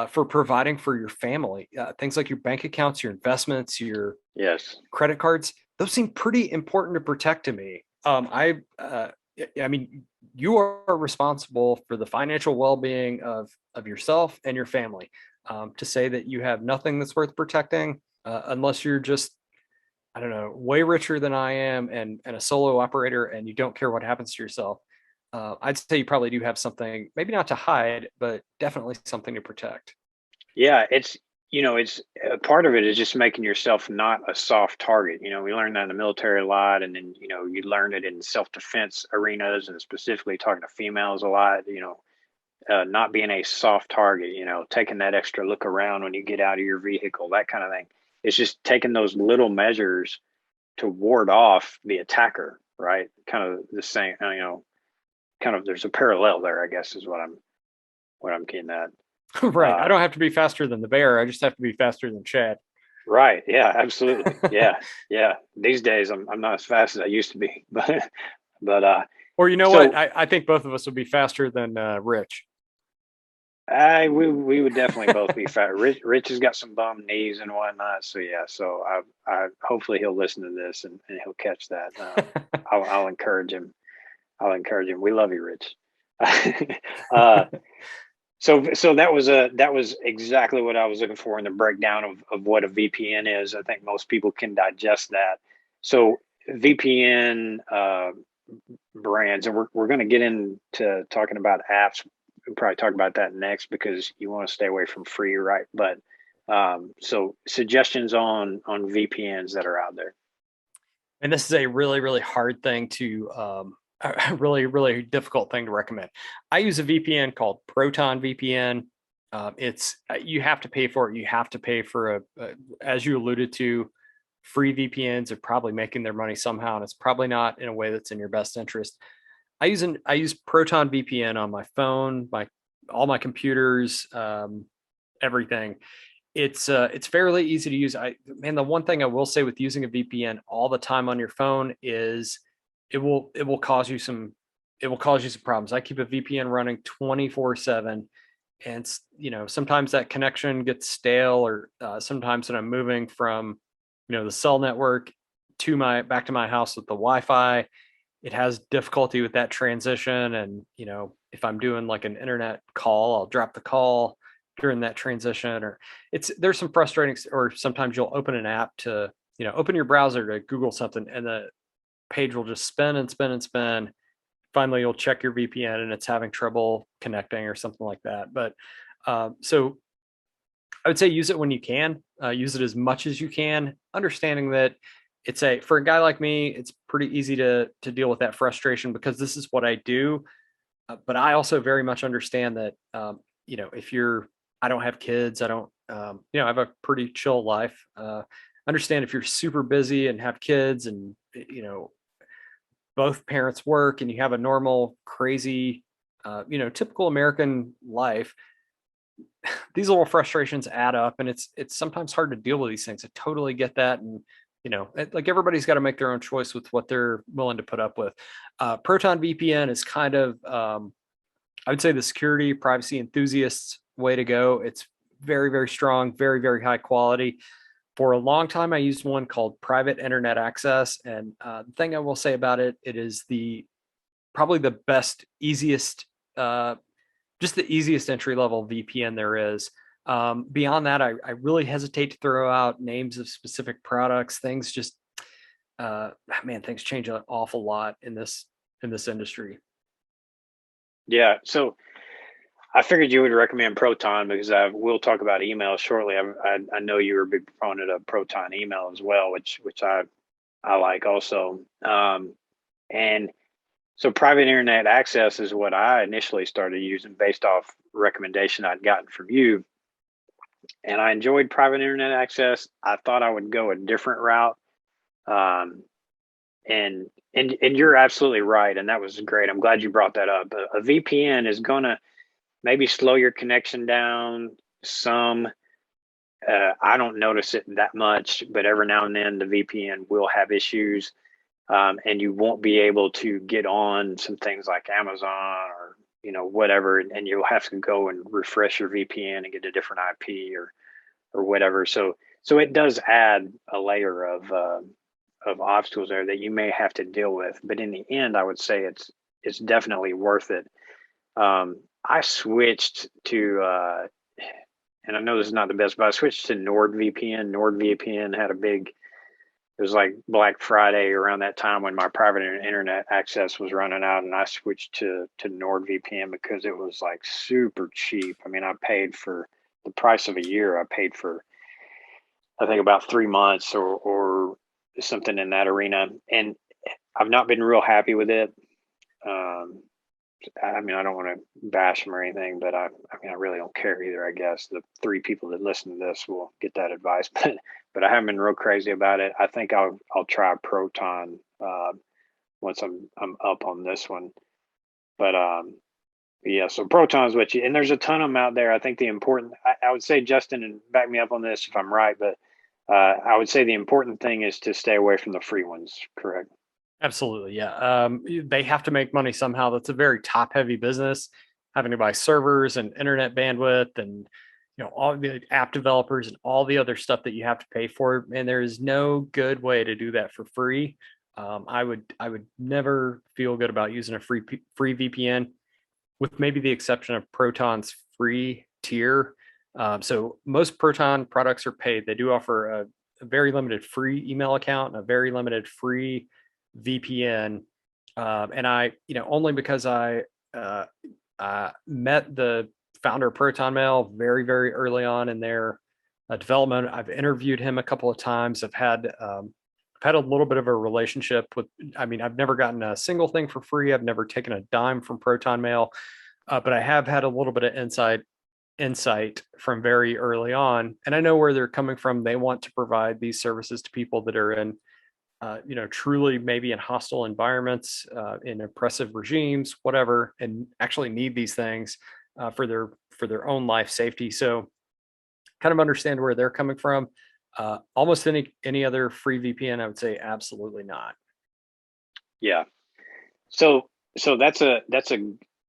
for providing for your family. Things like your bank accounts, your investments, your Yes. credit cards. Those seem pretty important to protect to me. I mean, you are responsible for the financial well-being of yourself and your family. To say that you have nothing that's worth protecting, unless you're just, I don't know, way richer than I am and a solo operator and you don't care what happens to yourself, I'd say you probably do have something, maybe not to hide, but definitely something to protect. Yeah, it's a part of it is just making yourself not a soft target. We learned that in the military a lot, and then you learn it in self-defense arenas, and specifically talking to females a lot. Not being a soft target. Taking that extra look around when you get out of your vehicle, that kind of thing. It's just taking those little measures to ward off the attacker, right? Kind of the same. Kind of there's a parallel there, I guess, is what I'm getting at. Right. I Uh, don't have to be faster than the bear. I just have to be faster than Chad. Right. Yeah, absolutely. Yeah. Yeah. These days I'm not as fast as I used to be. But Or you know what? so I think both of us would be faster than Rich. I we would definitely both be fat. Rich has got some bum knees and whatnot. So yeah, so I hopefully he'll listen to this and he'll catch that. I'll encourage him. I'll encourage him. We love you, Rich. uh so that was exactly what I was looking for in the breakdown of what a VPN is. I think most people can digest that. So VPN brands, and we're going to get into talking about apps. We'll probably talk about that next because you want to stay away from free, right? But so suggestions on VPNs that are out there. And this is a really, really hard thing to, a really, really difficult thing to recommend. I use a VPN called Proton VPN. It's you have to pay for it. You have to pay for as you alluded to, free VPNs are probably making their money somehow, and it's probably not in a way that's in your best interest. I use Proton VPN on my phone, my all my computers, everything. It's fairly easy to use. The one thing I will say with using a VPN all the time on your phone is it will cause you some problems. I keep a VPN running 24/7, and sometimes that connection gets stale, or sometimes when I'm moving from the cell network to my back to my house with the Wi-Fi, it has difficulty with that transition. And if I'm doing like an internet call, I'll drop the call during that transition. Or there's some frustrating, or sometimes you'll open an app to open your browser to Google something, and the page will just spin and spin and spin. Finally you'll check your VPN and it's having trouble connecting or something like that. But so I would say use it when you can. Use it as much as you can, understanding that for a guy like me, it's pretty easy to deal with that frustration because this is what I do. But I also very much understand that if I don't have kids, I don't I have a pretty chill life. Understand if you're super busy and have kids, and both parents work, and you have a normal crazy typical American life, these little frustrations add up, and it's sometimes hard to deal with these things. I totally get that. And like everybody's got to make their own choice with what they're willing to put up with. Proton VPN is kind of I would say the security privacy enthusiasts way to go. It's very, very strong, very, very high quality. For a long time I used one called Private Internet Access, and the thing I will say about it, it is the probably the best, easiest, just the easiest entry level VPN there is. Beyond that, I really hesitate to throw out names of specific products. Things just, things change an awful lot in this industry. Yeah. So I figured you would recommend Proton because we'll talk about email shortly. I know you're a big proponent of Proton email as well, which I like also. And so private internet access is what I initially started using based off recommendation I'd gotten from you. And I enjoyed private internet access. I thought I would go a different route. Um, and you're absolutely right. And that was great. I'm glad you brought that up. A VPN is going to maybe slow your connection down some. I don't notice it that much, but every now and then the VPN will have issues, and you won't be able to get on some things like Amazon or whatever, and you'll have to go and refresh your VPN and get a different IP or whatever. So it does add a layer of obstacles there that you may have to deal with. But in the end, I would say it's definitely worth it. I switched to, and I know this is not the best, but I switched to NordVPN. NordVPN had a big, it was like Black Friday around that time when my private internet access was running out, and I switched to NordVPN because it was like super cheap. I mean, I paid for the price of a year. I paid for, I think, about 3 months or something in that arena, and I've not been real happy with it. Um, I mean, I don't want to bash them or anything, but I mean, I really don't care either. I guess the three people that listen to this will get that advice, but I haven't been real crazy about it. I think I'll try Proton once I'm up on this one. But yeah, so Proton is what you, and there's a ton of them out there. I think the important, I would say, Justin, and back me up on this if I'm right, but I would say the important thing is to stay away from the free ones. Correct? Absolutely, yeah. They have to make money somehow. That's a very top-heavy business, having to buy servers and internet bandwidth, and all the app developers and all the other stuff that you have to pay for. And there is no good way to do that for free. I would never feel good about using a free VPN, with maybe the exception of Proton's free tier. So most Proton products are paid. They do offer a very limited free email account and a very limited free VPN. And only because uh, met the founder of ProtonMail very, very early on in their development. I've interviewed him a couple of times. I've had a little bit of a relationship with, I mean, I've never gotten a single thing for free. I've never taken a dime from ProtonMail, but I have had a little bit of insight from very early on, and I know where they're coming from. They want to provide these services to people that are in truly maybe in hostile environments, in oppressive regimes, whatever, and actually need these things for their own life safety. So kind of understand where they're coming from. Almost any other free VPN, I would say absolutely not. Yeah. So that's a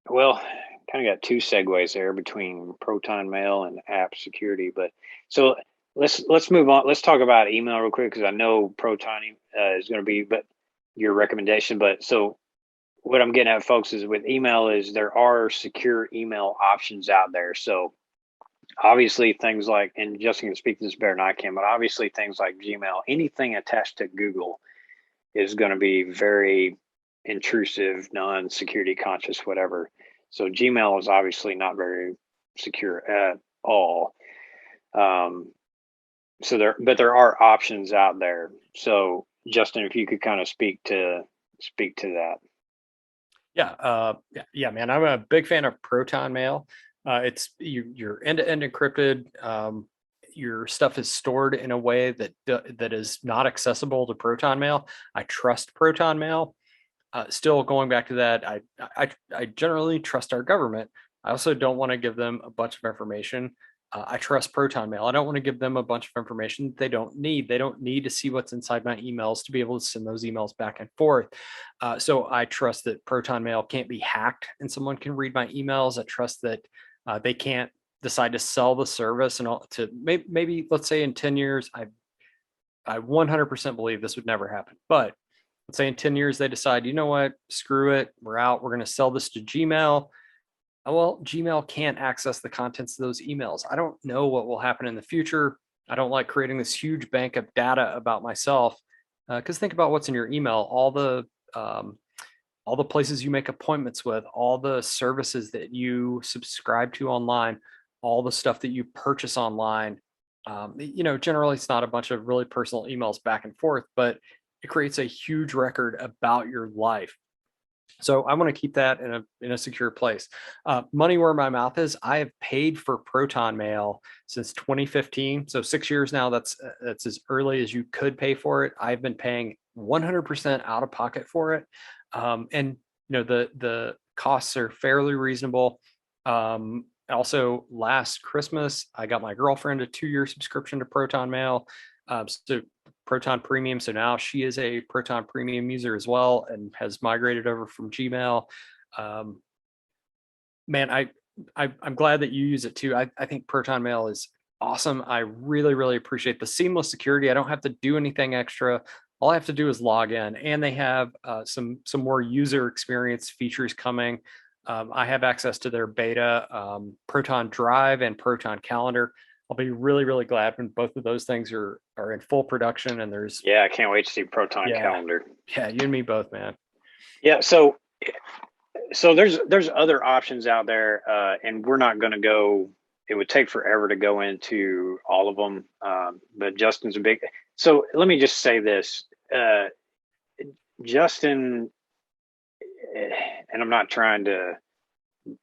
well, kind of got two segues there between Proton Mail and app security. But so let's move on. Let's talk about email real quick because I know Proton is going to be, but your recommendation. But so what I'm getting at, folks, is with email is there are secure email options out there. So obviously things like, and Justin can speak to this better than I can, but obviously things like Gmail, anything attached to Google is going to be very intrusive, non-security conscious, whatever. So Gmail is obviously not very secure at all. But there are options out there. So Justin, if you could kind of speak to that. Yeah, man. I'm a big fan of ProtonMail. You're end-to-end encrypted. Your stuff is stored in a way that is not accessible to ProtonMail. I trust ProtonMail. Still going back to that, I generally trust our government. I also don't want to give them a bunch of information. I trust ProtonMail. I don't want to give them a bunch of information they don't need. They don't need to see what's inside my emails to be able to send those emails back and forth. So I trust that ProtonMail can't be hacked and someone can read my emails. I trust that they can't decide to sell the service and all, to maybe let's say in 10 years. I 100% believe this would never happen, but let's say in 10 years they decide, you know what, screw it, we're out, we're going to sell this to Gmail. Well, Gmail can't access the contents of those emails. I don't know what will happen in the future. I don't like creating this huge bank of data about myself, because think about what's in your email, all the places you make appointments with, all the services that you subscribe to online, all the stuff that you purchase online. Generally it's not a bunch of really personal emails back and forth, but it creates a huge record about your life. So I want to keep that in a secure place. Money where my mouth is. I have paid for Proton Mail since 2015, so 6 years now. That's as early as you could pay for it. I've been paying 100% out of pocket for it, and the costs are fairly reasonable. Also, last Christmas, I got my girlfriend a 2-year subscription to Proton Mail. So Proton Premium. So now she is a Proton Premium user as well and has migrated over from Gmail. Man, I'm glad that you use it too. I think Proton Mail is awesome. I really, really appreciate the seamless security. I don't have to do anything extra. all I have to do is log in, and they have some more user experience features coming. I have access to their beta, Proton Drive and Proton Calendar. I'll be really, really glad when both of those things are in full production. And there's, Yeah, I can't wait to see Proton yeah, Calendar. yeah, you and me both, man. Yeah, so there's other options out there, and we're not going to go. It would take forever to go into all of them, but Justin's a big. So let me just say this, Justin, and I'm not trying to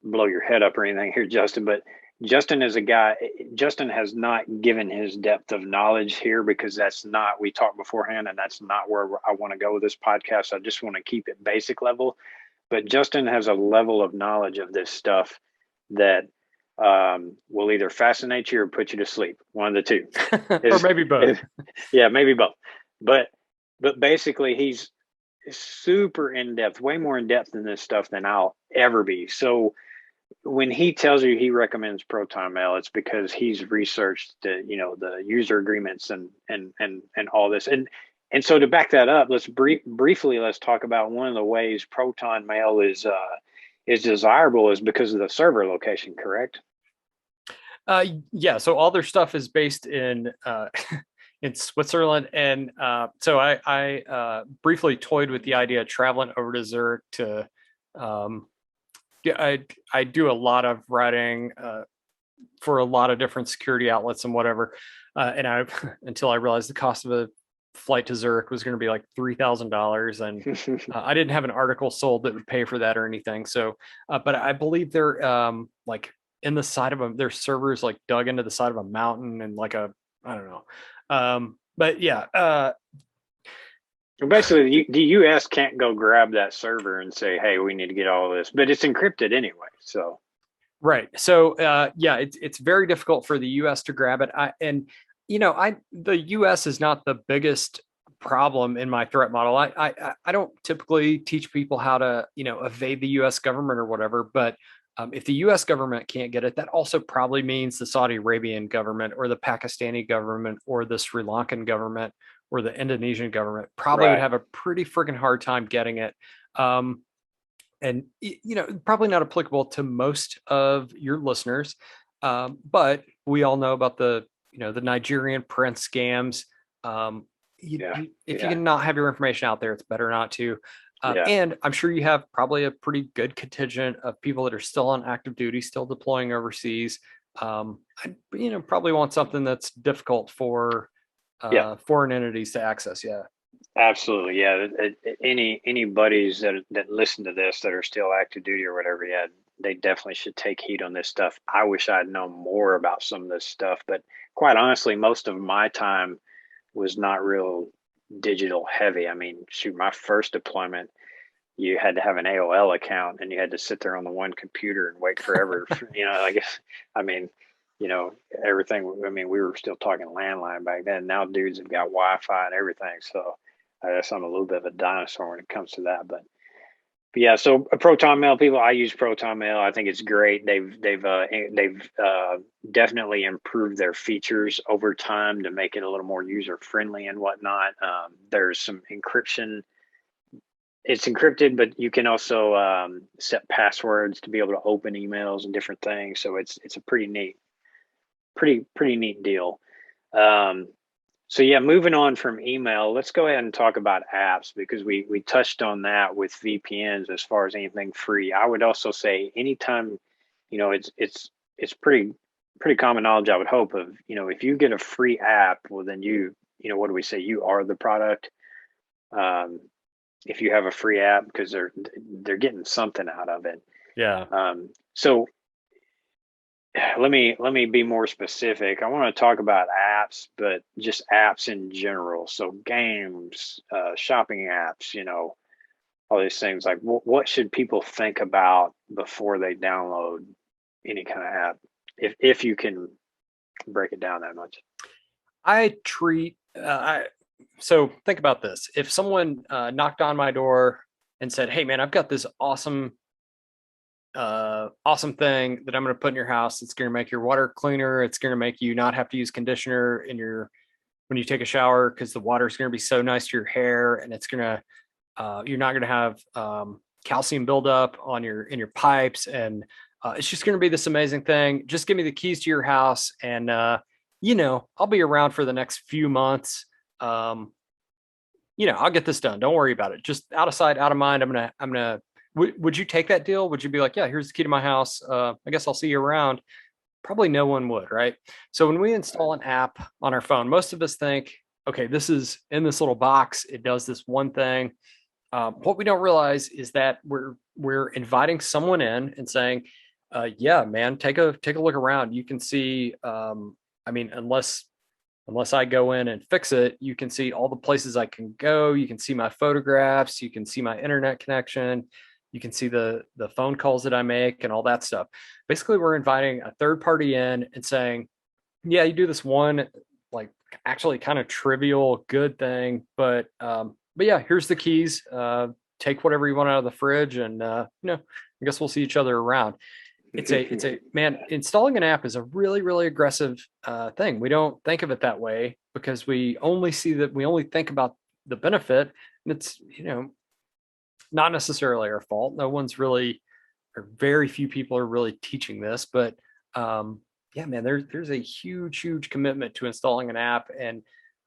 blow your head up or anything here, Justin, but Justin is a guy. Justin has not given his depth of knowledge here because that's not. We talked beforehand, and that's not where I want to go with this podcast. I just want to keep it basic level. But Justin has a level of knowledge of this stuff that will either fascinate you or put you to sleep. One of the two. Or maybe both. Yeah, maybe both. But basically, he's super in depth, way more in depth in this stuff than I'll ever be. So when he tells you he recommends ProtonMail, it's because he's researched the user agreements and all this. And so to back that up, let's briefly let's talk about one of the ways ProtonMail is desirable is because of the server location, correct? Yeah, so all their stuff is based in in Switzerland, and so I briefly toyed with the idea of traveling over to Zurich to yeah, I do a lot of writing for a lot of different security outlets and whatever, and I until I realized the cost of a flight to Zurich was going to be like $3,000, and I didn't have an article sold that would pay for that or anything. So, but I believe they're like in the side of their servers like dug into the side of a mountain and like a I don't know, but yeah, Basically, the US can't go grab that server and say, "Hey, we need to get all of this," but it's encrypted anyway. So right. So yeah, it's very difficult for the US to grab it. The US is not the biggest problem in my threat model. I don't typically teach people how to, evade the US government or whatever, but if the US government can't get it, that also probably means the Saudi Arabian government or the Pakistani government or the Sri Lankan government or the Indonesian government probably would right, have a pretty freaking hard time getting it. And probably not applicable to most of your listeners, but we all know about the Nigerian prince scams. um, yeah, if you yeah, can not have your information out there, it's better not to. yeah, And I'm sure you have probably a pretty good contingent of people that are still on active duty, still deploying overseas. Probably want something that's difficult for yeah. foreign entities to access. Yeah. Absolutely, yeah. Any buddies that listen to this that are still active duty or whatever, yeah, they definitely should take heed on this stuff. I wish I'd known more about some of this stuff, but quite honestly, most of my time was not real digital heavy. I mean, shoot, my first deployment, you had to have an AOL account and you had to sit there on the one computer and wait forever. I guess, I mean, everything. I mean, we were still talking landline back then. Now dudes have got Wi-Fi and everything. So I guess I'm a little bit of a dinosaur when it comes to that. But yeah, so Proton Mail people, I use Proton Mail. I think it's great. They've definitely improved their features over time to make it a little more user friendly and whatnot. There's some encryption. It's encrypted, but you can also set passwords to be able to open emails and different things. So it's a pretty neat deal. Um, so yeah, moving on from email, let's go ahead and talk about apps because we touched on that with VPNs as far as anything free. I would also say anytime, it's pretty common knowledge, I would hope, of if you get a free app, well then what do we say? You are the product. Um, if you have a free app because they're getting something out of it. Yeah. So let me be more specific. I want to talk about apps, but just apps in general. So games, shopping apps, all these things. Like, what should people think about before they download any kind of app, if you can break it down that much? I treat so think about this. If someone knocked on my door and said, "Hey man, I've got this awesome thing that I'm going to put in your house. It's going to make your water cleaner. It's going to make you not have to use conditioner in your when you take a shower, because the water is going to be so nice to your hair, and it's going to you're not going to have calcium buildup on your in your pipes, and it's just going to be this amazing thing. Just give me the keys to your house, and I'll be around for the next few months. Um, I'll get this done. Don't worry about it. Just out of sight, out of mind. Would you take that deal? Would you be like, yeah, here's the key to my house. I guess I'll see you around. Probably no one would, right? So when we install an app on our phone, most of us think, okay, this is in this little box. It does this one thing. What we don't realize is that we're inviting someone in and saying, yeah, man, take a look around. You can see, I mean, unless I go in and fix it, you can see all the places I can go. You can see my photographs. You can see my internet connection. You can see the phone calls that I make and all that stuff. Basically, we're inviting a third party in and saying, yeah, you do this one, like, actually kind of trivial good thing, but yeah, here's the keys. Take whatever you want out of the fridge, and I guess we'll see each other around. It's a man, installing an app is a really, really aggressive thing. We don't think of it that way because we only think about the benefit, and it's not necessarily our fault. No one's really, or very few people are really teaching this, but yeah, man, there's a huge commitment to installing an app, and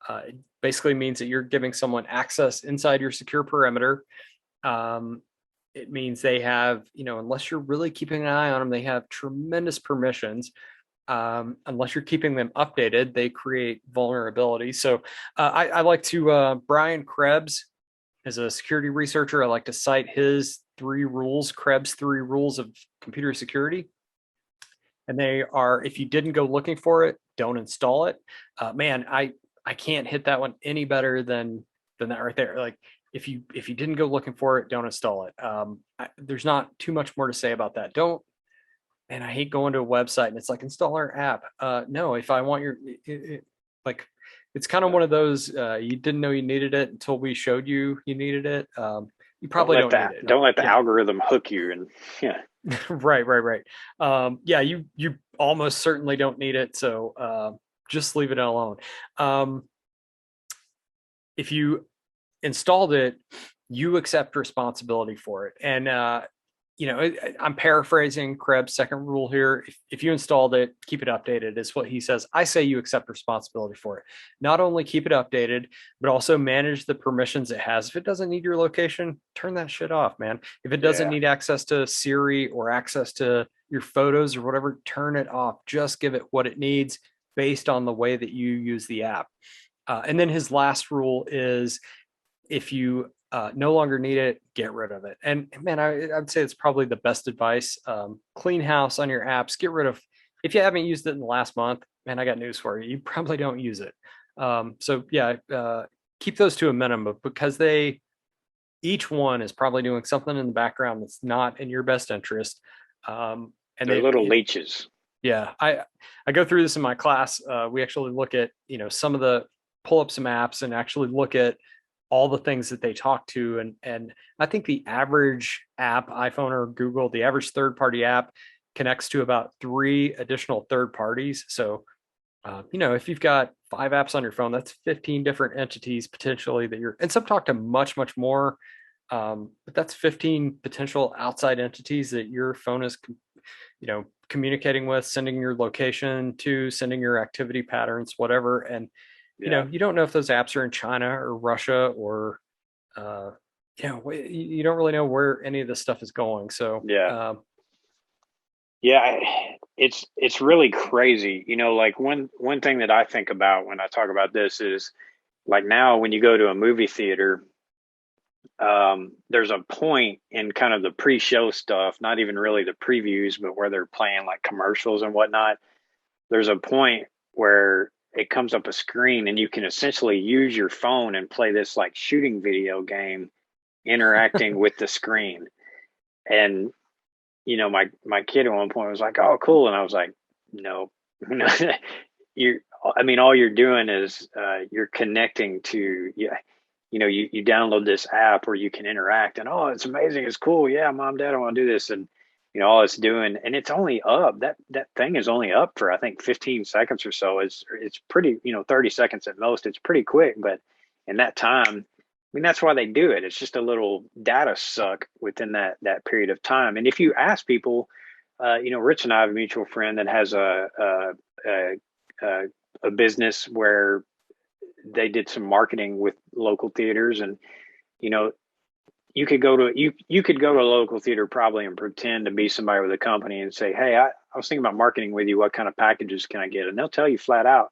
it basically means that you're giving someone access inside your secure perimeter. Um, it means they have, unless you're really keeping an eye on them, they have tremendous permissions. Unless you're keeping them updated, they create vulnerability. So I like to, Brian Krebs is a security researcher. I like to cite his three rules, Krebs' three rules of computer security. And they are, if you didn't go looking for it, don't install it. Man, I can't hit that one any better than that right there. Like, if you didn't go looking for it, don't install it. There's not too much more to say about that. Don't. And I hate going to a website and it's like, install our app. No, if I want like, it's kind of one of those, you didn't know you needed it until we showed you needed it. You probably don't need it. Don't let the Yeah. algorithm hook you. And yeah, Right. Yeah, you almost certainly don't need it. So just leave it alone. If you installed it, you accept responsibility for it. And I'm paraphrasing Krebs' second rule here. If you installed it, keep it updated, is what he says. I say you accept responsibility for it. Not only keep it updated, but also manage the permissions it has. If it doesn't need your location, turn that shit off, man. If it doesn't yeah, need access to Siri or access to your photos or whatever, turn it off. Just give it what it needs based on the way that you use the app. And then his last rule is, if you no longer need it, get rid of it. And man, I'd say it's probably the best advice. Clean house on your apps. Get rid of, if you haven't used it in the last month, man, I got news for you. You probably don't use it. So yeah, keep those to a minimum, because each one is probably doing something in the background that's not in your best interest. And they're they, little leeches. yeah, I go through this in my class. We actually look at, some of the, pull up some apps and actually look at all the things that they talk to. And I think the average app, iPhone or Google, the average third party app connects to about 3 additional third parties. So, if you've got 5 apps on your phone, that's 15 different entities potentially and some talk to much more. But that's 15 potential outside entities that your phone is, communicating with, sending your location to, sending your activity patterns, whatever. And Yeah, you don't know if those apps are in China or Russia or, uh, you don't really know where any of this stuff is going. So, yeah, yeah. It's really crazy. Like one thing that I think about when I talk about this is, like, now when you go to a movie theater, there's a point in kind of the pre-show stuff, not even really the previews, but where they're playing like commercials and whatnot. There's a point where it comes up a screen and you can essentially use your phone and play this like shooting video game interacting with the screen. And my kid at one point was like, "Oh, cool," and I was like, "No, no, you. I mean, all you're doing is you're connecting to, yeah, you download this app where you can interact, and oh, it's amazing, it's cool, yeah, mom, dad, I want to do this." And all it's doing, and it's only up, that thing is only up for I think 15 seconds or so. It's pretty, 30 seconds at most. It's pretty quick, but in that time, I mean, that's why they do it. It's just a little data suck within that period of time. And if you ask people, Rich and I have a mutual friend that has a, a, a business where they did some marketing with local theaters, and you know you could go to a local theater probably and pretend to be somebody with a company and say, hey, I was thinking about marketing with you. What kind of packages can I get? And they'll tell you flat out,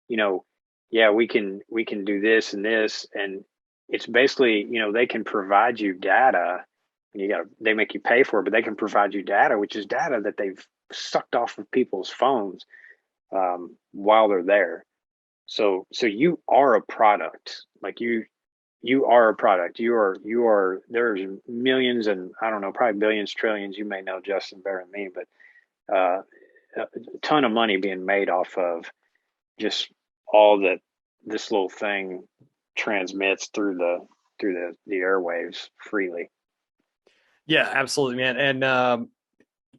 you know yeah, we can do this and this. And it's basically, they can provide you data, and they make you pay for it, but they can provide you data, which is data that they've sucked off of people's phones while they're there. So you are a product. Like you are a product. You are there's millions, and I don't know, probably billions, trillions, you may know Justin better than me, but a ton of money being made off of just all that this little thing transmits through the airwaves freely. Yeah, absolutely, man. And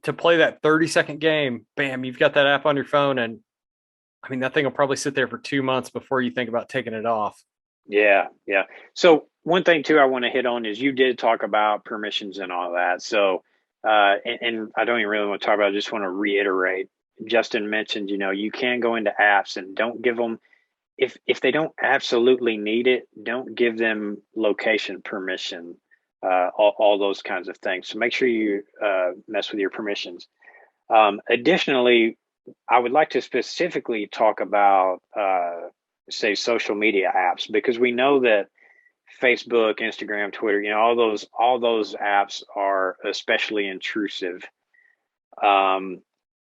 to play that 30-second game, bam, you've got that app on your phone, and I mean that thing will probably sit there for 2 months before you think about taking it off. Yeah, yeah. So one thing too I want to hit on is you did talk about permissions and all that. So and I don't even really want to talk about it, I just want to reiterate. Justin mentioned, you can go into apps and don't give them, if they don't absolutely need it, don't give them location permission, all those kinds of things. So make sure you mess with your permissions. Additionally, I would like to specifically talk about, say, social media apps, because we know that Facebook, Instagram, Twitter, all those apps are especially intrusive.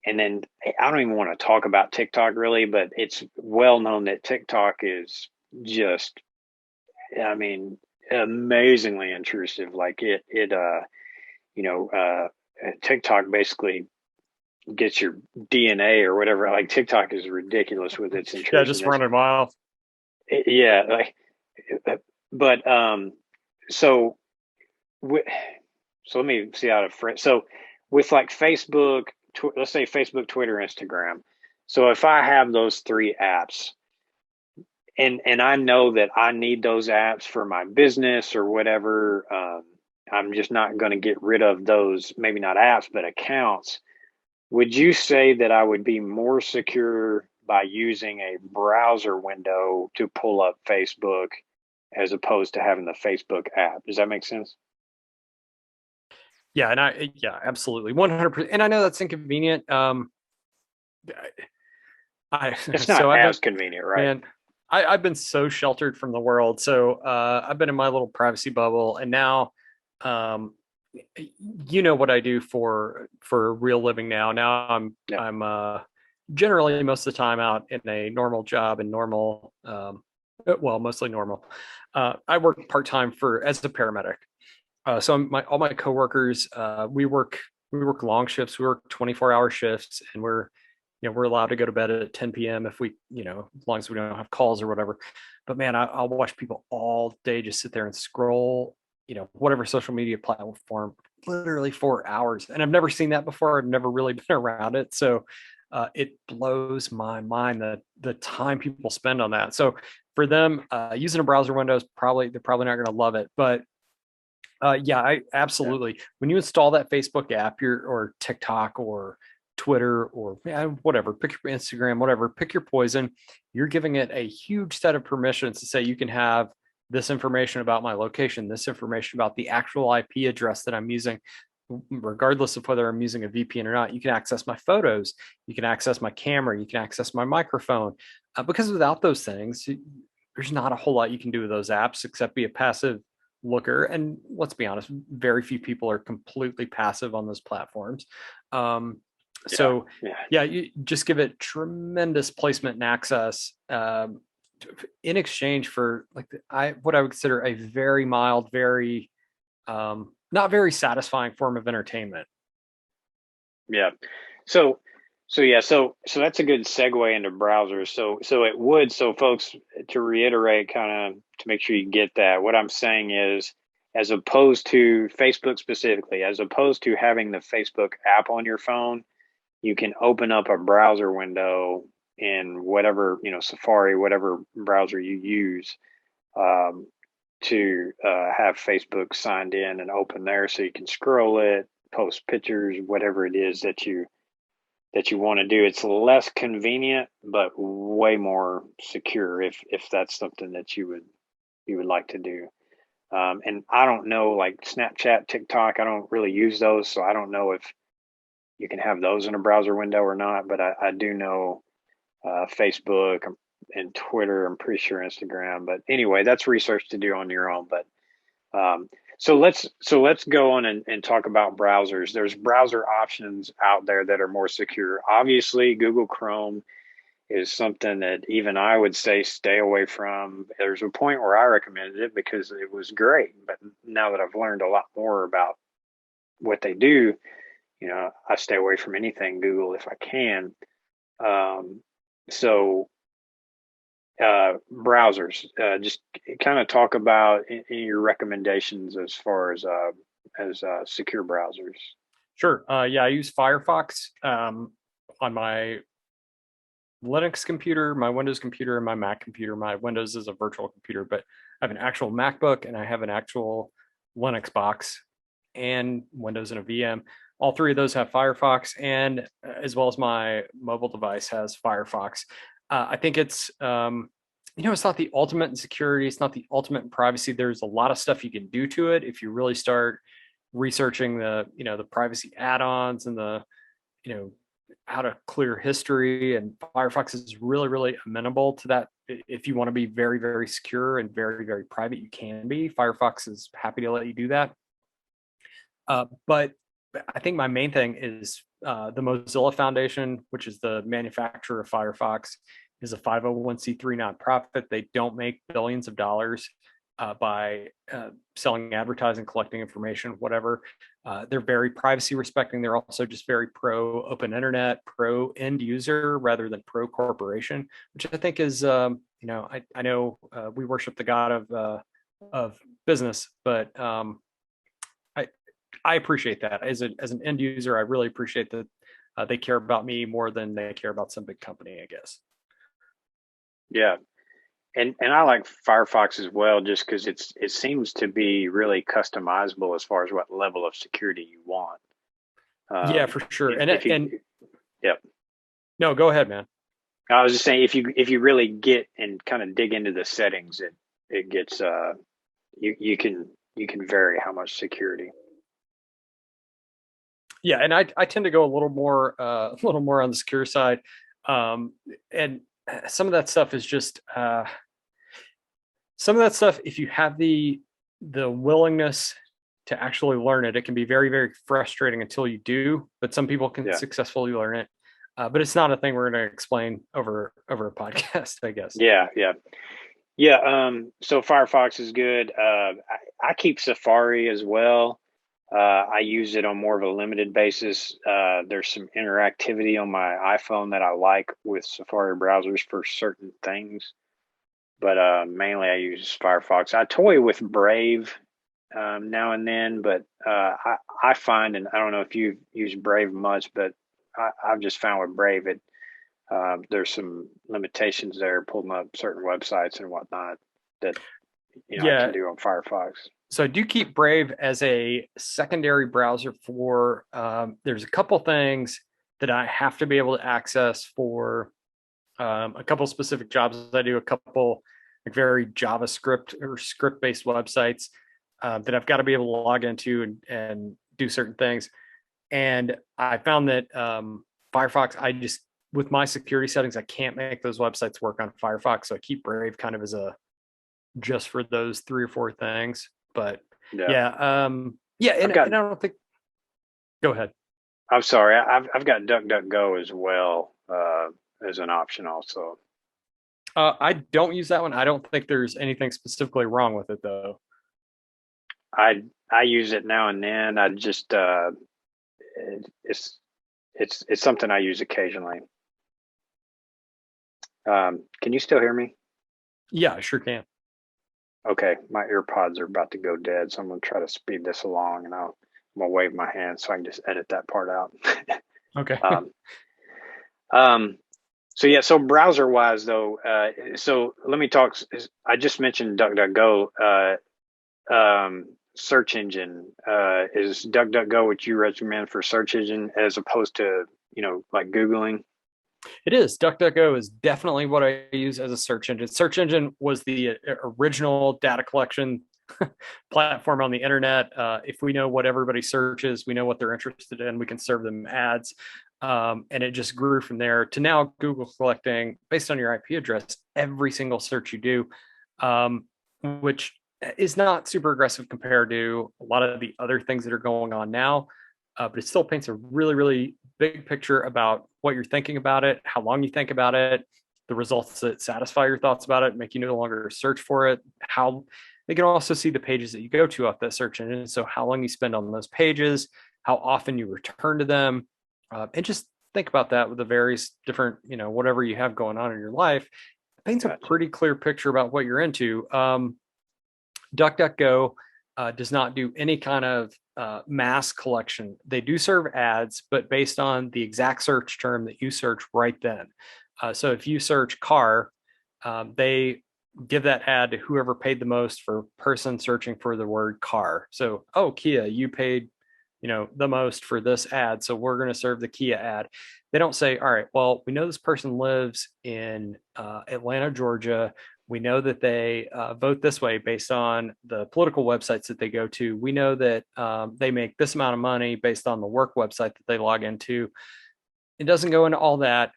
And then I don't even want to talk about TikTok really, but it's well known that TikTok is just, I mean, amazingly intrusive. Like you know, uh, TikTok basically gets your DNA or whatever. Like TikTok is ridiculous with its Yeah, just intrusiveness. running wild. Yeah, like, but so so let me see how to phrase. So with like Facebook, let's say Facebook, Twitter, Instagram. So if I have those three apps, and I know that I need those apps for my business or whatever, I'm just not going to get rid of those. Maybe not apps, but accounts. Would you say that I would be more secure by using a browser window to pull up Facebook as opposed to having the Facebook app? Does that make sense? Yeah, and yeah, absolutely, 100%. And I know that's inconvenient. I It's not so I've been, as convenient, right? man, I've been so sheltered from the world. So I've been in my little privacy bubble, and now, um, you know what I do for a real living now. Now Yeah. I'm generally most of the time out in a normal job and normal, well, mostly normal. I work part time for as a paramedic. So all my coworkers, we work long shifts. We work 24-hour shifts, and we're allowed to go to bed at 10 p.m. if we, as long as we don't have calls or whatever. But man, I'll watch people all day just sit there and scroll, whatever social media platform, literally for hours. And I've never seen that before. I've never really been around it. So it blows my mind the time people spend on that. So for them, using a browser window is they're probably not going to love it. But yeah, I Yeah. absolutely. When you install that Facebook app, or TikTok or Twitter or whatever, pick your Instagram, whatever, pick your poison. You're giving it a huge set of permissions to say you can have this information about my location, this information about the actual IP address that I'm using, regardless of whether I'm using a VPN or not. You can access my photos, you can access my camera, you can access my microphone. Because without those things, there's not a whole lot you can do with those apps except be a passive looker. And let's be honest, very few people are completely passive on those platforms. Um, Yeah. so Yeah. yeah, you just give it tremendous placement and access, in exchange for like what I would consider a very mild, very not very satisfying form of entertainment. Yeah. So so that's a good segue into browsers. So folks, to reiterate, kind of to make sure you get that, what I'm saying is as opposed to Facebook specifically, as opposed to having the Facebook app on your phone, you can open up a browser window in whatever, Safari, whatever browser you use, um, to have Facebook signed in and open there, so you can scroll it, post pictures, whatever it is that you want to do. It's less convenient, but way more secure if that's something that you would like to do. And I don't know, like Snapchat, TikTok, I don't really use those, so I don't know if you can have those in a browser window or not. But I do know Facebook and Twitter. I'm pretty sure Instagram. But anyway, that's research to do on your own. But um, so let's go on and talk about browsers. There's browser options out there that are more secure. Obviously, Google Chrome is something that even I would say stay away from. There's a point where I recommended it because it was great, but now that I've learned a lot more about what they do, I stay away from anything Google if I can. Um, so browsers, just kind of talk about in your recommendations as far as secure browsers. Sure. Yeah, I use Firefox on my Linux computer, my Windows computer, and my Mac computer. My Windows is a virtual computer, but I have an actual MacBook and I have an actual Linux box and Windows and a VM. All three of those have Firefox, and as well as my mobile device has Firefox. I think it's not the ultimate in security. It's not the ultimate in privacy. There's a lot of stuff you can do to it if you really start researching the privacy add-ons and the, you know, how to clear history. And Firefox is really, really amenable to that. If you want to be very, very secure and very, very private, you can be. Firefox is happy to let you do that. But I think my main thing is the Mozilla Foundation, which is the manufacturer of Firefox, is a 501c3 nonprofit. They don't make billions of dollars by selling advertising, collecting information, whatever. They're very privacy respecting. They're also just very pro open internet, pro end user rather than pro corporation, which I think is, I know we worship the God of business, but I I appreciate that as an end user. I really appreciate that they care about me more than they care about some big company, I guess. Yeah, and I like Firefox as well, just because it seems to be really customizable as far as what level of security you want. Yeah, Um, for sure. if, And if you, and Yep. no, go ahead, man. I was just saying, if you really get and kind of dig into the settings, it gets you can vary how much security. Yeah, and I tend to go a little more on the secure side, and some of that stuff is just some of that stuff. If you have the willingness to actually learn it, it can be very, very frustrating until you do. But some people can Yeah. successfully learn it. But it's not a thing we're going to explain over a podcast, I guess. Yeah. Yeah. Yeah. So Firefox is good. I keep Safari as well. I use it on more of a limited basis. There's some interactivity on my iPhone that I like with Safari browsers for certain things, but mainly I use Firefox. I toy with Brave now and then, but I find, and I don't know if you use Brave much, but I've just found with Brave there's some limitations there, pulling up certain websites and whatnot that I can Yeah, do on Firefox. so I do keep Brave as a secondary browser for. There's a couple things that I have to be able to access for a couple specific jobs. I do a couple like very JavaScript or script based websites that I've got to be able to log into and do certain things. And I found that Firefox, I just with my security settings, I can't make those websites work on Firefox. So I keep Brave kind of as a just for those three or four things. But Yeah, yeah, I've and got. I don't think. Go ahead. I'm sorry, I've got DuckDuckGo as well as an option also. I don't use that one. I don't think there's anything specifically wrong with it though. I use it now and then. I just it's it's something I use occasionally. Can you still hear me? Yeah, I sure can. Okay, my ear pods are about to go dead, so I'm gonna try to speed this along, and I'm gonna wave my hand so I can just edit that part out. Okay. um, um, so yeah, so browser wise though, so let me talk. I just mentioned DuckDuckGo. Search engine, is DuckDuckGo what you recommend for search engine as opposed to like Googling? It is. DuckDuckGo is definitely what I use as a search engine. Search engine was the original data collection platform on the internet. If we know what everybody searches, we know what they're interested in, we can serve them ads. And it just grew from there to now Google collecting, based on your IP address, every single search you do, which is not super aggressive compared to a lot of the other things that are going on now. But it still paints a really, really big picture about what you're thinking about it, how long you think about it, the results that satisfy your thoughts about it, make you no longer search for it, how they can also see the pages that you go to off that search engine. So how long you spend on those pages, how often you return to them, and just think about that with the various different, whatever you have going on in your life. It paints a Gotcha. pretty clear picture about what you're into. DuckDuckGo does not do any kind of mass collection. They do serve ads, but based on the exact search term that you search right then. So if you search car, they give that ad to whoever paid the most for person searching for the word car. So, oh, Kia, you paid, the most for this ad. So we're going to serve the Kia ad. They don't say, all right, well, we know this person lives in Atlanta, Georgia. We know that they vote this way based on the political websites that they go to. We know that they make this amount of money based on the work website that they log into. It doesn't go into all that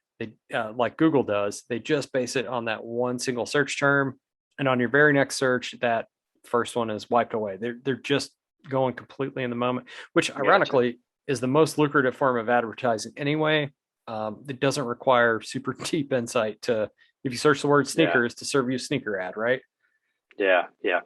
like Google does. They just base it on that one single search term. And on your very next search, that first one is wiped away. They're just going completely in the moment, which Gotcha. ironically is the most lucrative form of advertising anyway. It doesn't require super deep insight to, if you search the word Yeah. sneakers, to serve you a sneaker ad, right? Yeah. Yeah.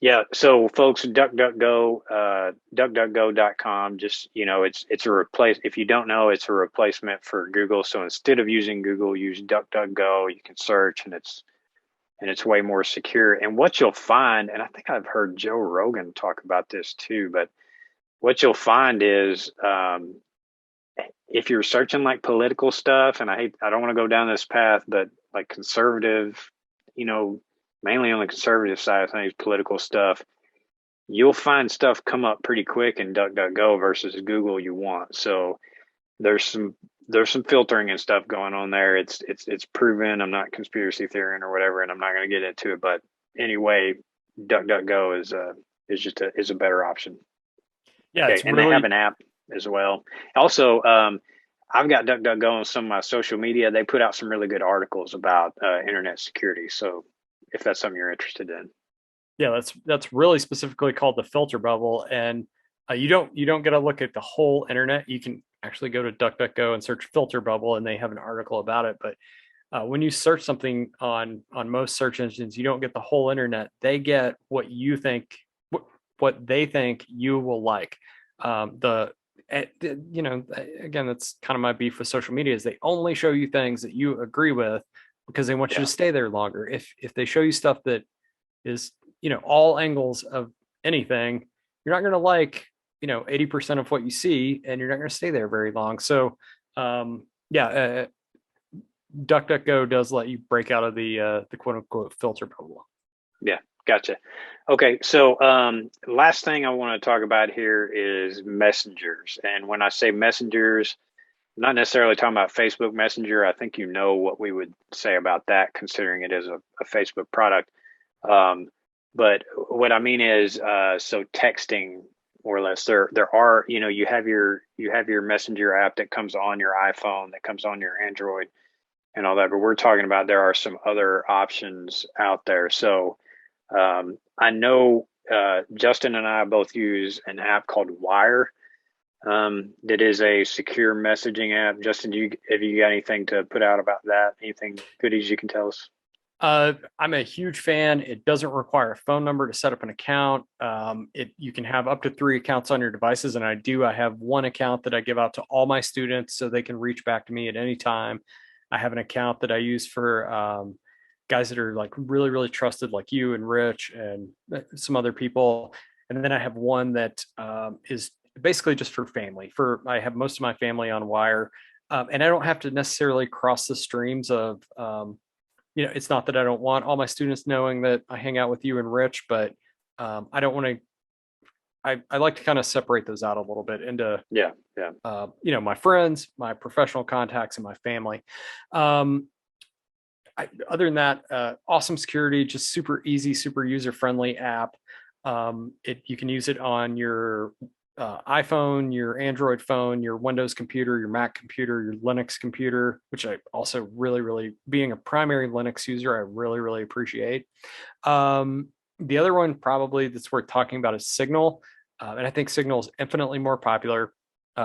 Yeah. So folks, DuckDuckGo, DuckDuckGo.com, just, it's a replace. If you don't know, it's a replacement for Google. So instead of using Google, use DuckDuckGo. You can search, and it's way more secure. And what you'll find, and I think I've heard Joe Rogan talk about this too, but what you'll find is, if you're searching like political stuff, and I don't want to go down this path, but like conservative, you know, mainly on the conservative side of things, political stuff, you'll find stuff come up pretty quick in DuckDuckGo versus Google you want. So there's some there's some filtering and stuff going on there. It's proven. I'm not conspiracy theorying or whatever, and I'm not going to get into it. But anyway, DuckDuckGo is a better option. Yeah, Okay, it's and they have really, an app as well. Also, I've got DuckDuckGo on some of my social media. They put out some really good articles about internet security. So if that's something you're interested in, yeah, that's really specifically called the filter bubble. And you don't get to look at the whole internet. You can actually go to DuckDuckGo and search filter bubble, and they have an article about it. But when you search something on most search engines, you don't get the whole internet. They get what you think, what they think you will like. The again, that's kind of my beef with social media is they only show you things that you agree with because they want you yeah, to stay there longer. If they show you stuff that is all angles of anything, you're not going to like 80% of what you see, and you're not going to stay there very long. So yeah, DuckDuckGo does let you break out of the quote unquote filter bubble. yeah, gotcha. Okay, so last thing I want to talk about here is messengers. And when I say messengers, I'm not necessarily talking about Facebook Messenger. I think you know what we would say about that, considering it is a Facebook product. Um, but what I mean is, so texting more or less. There are, you have your Messenger app that comes on your iPhone, that comes on your Android, and all that. But we're talking about there are some other options out there. So I know Justin and I both use an app called Wire. That is a secure messaging app. Justin, have you got anything to put out about that? Anything goodies you can tell us? I'm a huge fan. It doesn't require a phone number to set up an account. You can have up to 3 accounts on your devices, and I have one account that I give out to all my students so they can reach back to me at any time. I have an account that I use for guys that are like really, really trusted, like you and Rich and some other people. And then I have one that is basically just for family. I have most of my family on wire, and I don't have to necessarily cross the streams of, it's not that I don't want all my students knowing that I hang out with you and Rich, but I don't want to. I like to kind of separate those out a little bit into, Yeah, yeah, my friends, my professional contacts, and my family. Um, Other than that, awesome security, just super easy, super user friendly app. You can use it on your iPhone, your Android phone, your Windows computer, your Mac computer, your Linux computer, which I also really, really, being a primary Linux user, I really, really appreciate. The other one probably that's worth talking about is Signal. And I think Signal is infinitely more popular,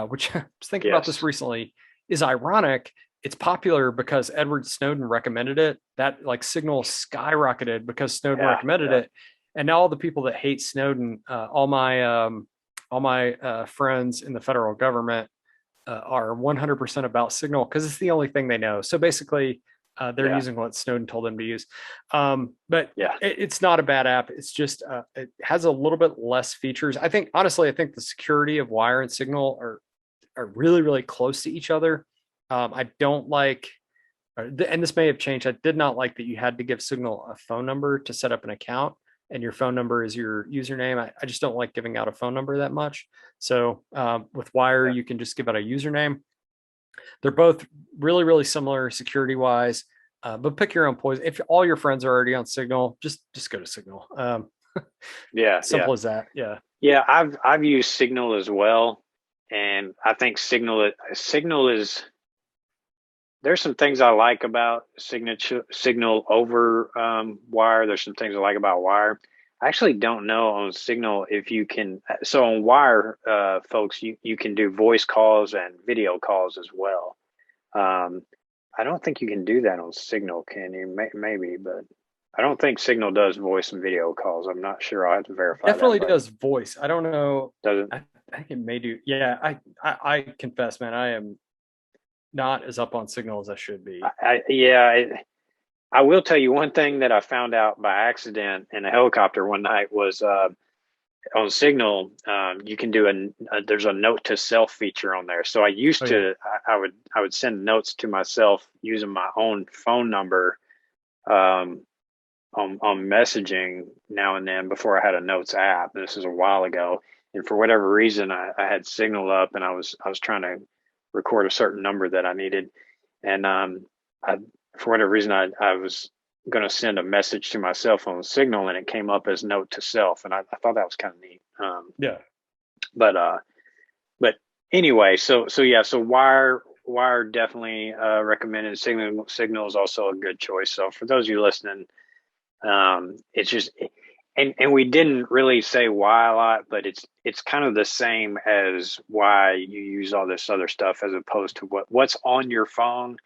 which I was thinking about this yes, recently, is ironic. It's popular because Edward Snowden recommended it. That like Signal skyrocketed because Snowden yeah, recommended yeah, it. And now all the people that hate Snowden, all my friends in the federal government are 100% about Signal because it's the only thing they know. So basically, they're yeah, using what Snowden told them to use. But yeah. it's not a bad app. It's just it has a little bit less features. I think honestly, I think the security of Wire and Signal are really really close to each other. I don't like, and this may have changed. I did not like that you had to give Signal a phone number to set up an account, and your phone number is your username. I just don't like giving out a phone number that much. So with Wire, Yeah. you can just give out a username. They're both really, really similar security wise, but pick your own poison. If all your friends are already on Signal, just go to Signal. Yeah, yeah, Simple as that. Yeah. yeah. I've used Signal as well, and I think Signal is. There's some things I like about Signal over Wire. There's some things I like about Wire. I actually don't know on Signal if you can. So on Wire, folks, you can do voice calls and video calls as well. Um, I don't think you can do that on Signal, can you? Maybe, but I don't think Signal does voice and video calls. I'm not sure. I'll have to verify that, Definitely but does voice. I don't know. doesn't. I think it may do. Yeah. I confess, man, I am not as up on Signal as I should be. Yeah. I will tell you one thing that I found out by accident in a helicopter one night was on Signal. You can do there's a note to self feature on there. So I Oh, used yeah. to I would send notes to myself using my own phone number um, on messaging now and then before I had a notes app. This is a while ago, and for whatever reason, I had Signal up and I was trying to record a certain number that I needed, and I for whatever reason I was going to send a message to myself on Signal, and it came up as note to self, and I thought that was kind of neat. Yeah. But but anyway, so yeah, so Wire definitely recommended. Signal is also a good choice. So for those of you listening, it's just and we didn't really say why a lot, but it's kind of the same as why you use all this other stuff as opposed to what's on your phone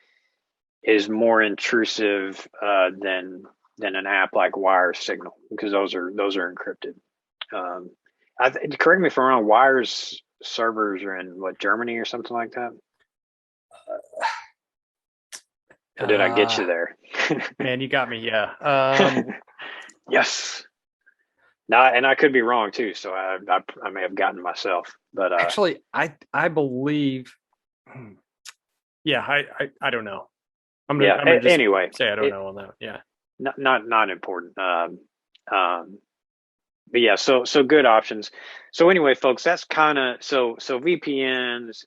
is more intrusive than an app like Wire Signal because those are encrypted. Um, correct me if I'm wrong. Wire's servers are in what, Germany or something like that, or did I get Uh, you there? Man, you got me. Yeah. Yes. Now, and I could be wrong too, so I may have gotten myself, but Actually, I believe. Yeah, I don't know. yeah. I'm gonna just Anyway, say I don't know on that. Yeah. not important. Um, but yeah, so good options. So anyway, folks, that's kind of so VPNs,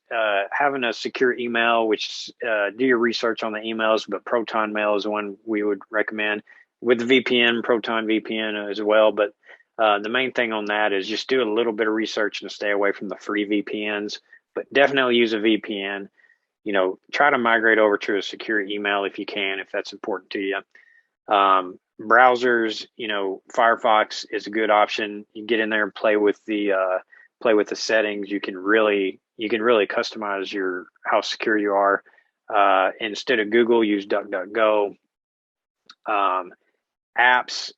having a secure email, which do your research on the emails, but ProtonMail is one we would recommend with the VPN, Proton VPN as well. But the main thing on that is just do a little bit of research and stay away from the free VPNs, but definitely use a VPN. Try to migrate over to a secure email if you can, if that's important to you. Browsers, Firefox is a good option. You get in there and play with the settings. You can really customize your how secure you are. Instead of Google, use DuckDuckGo. Um, Apps,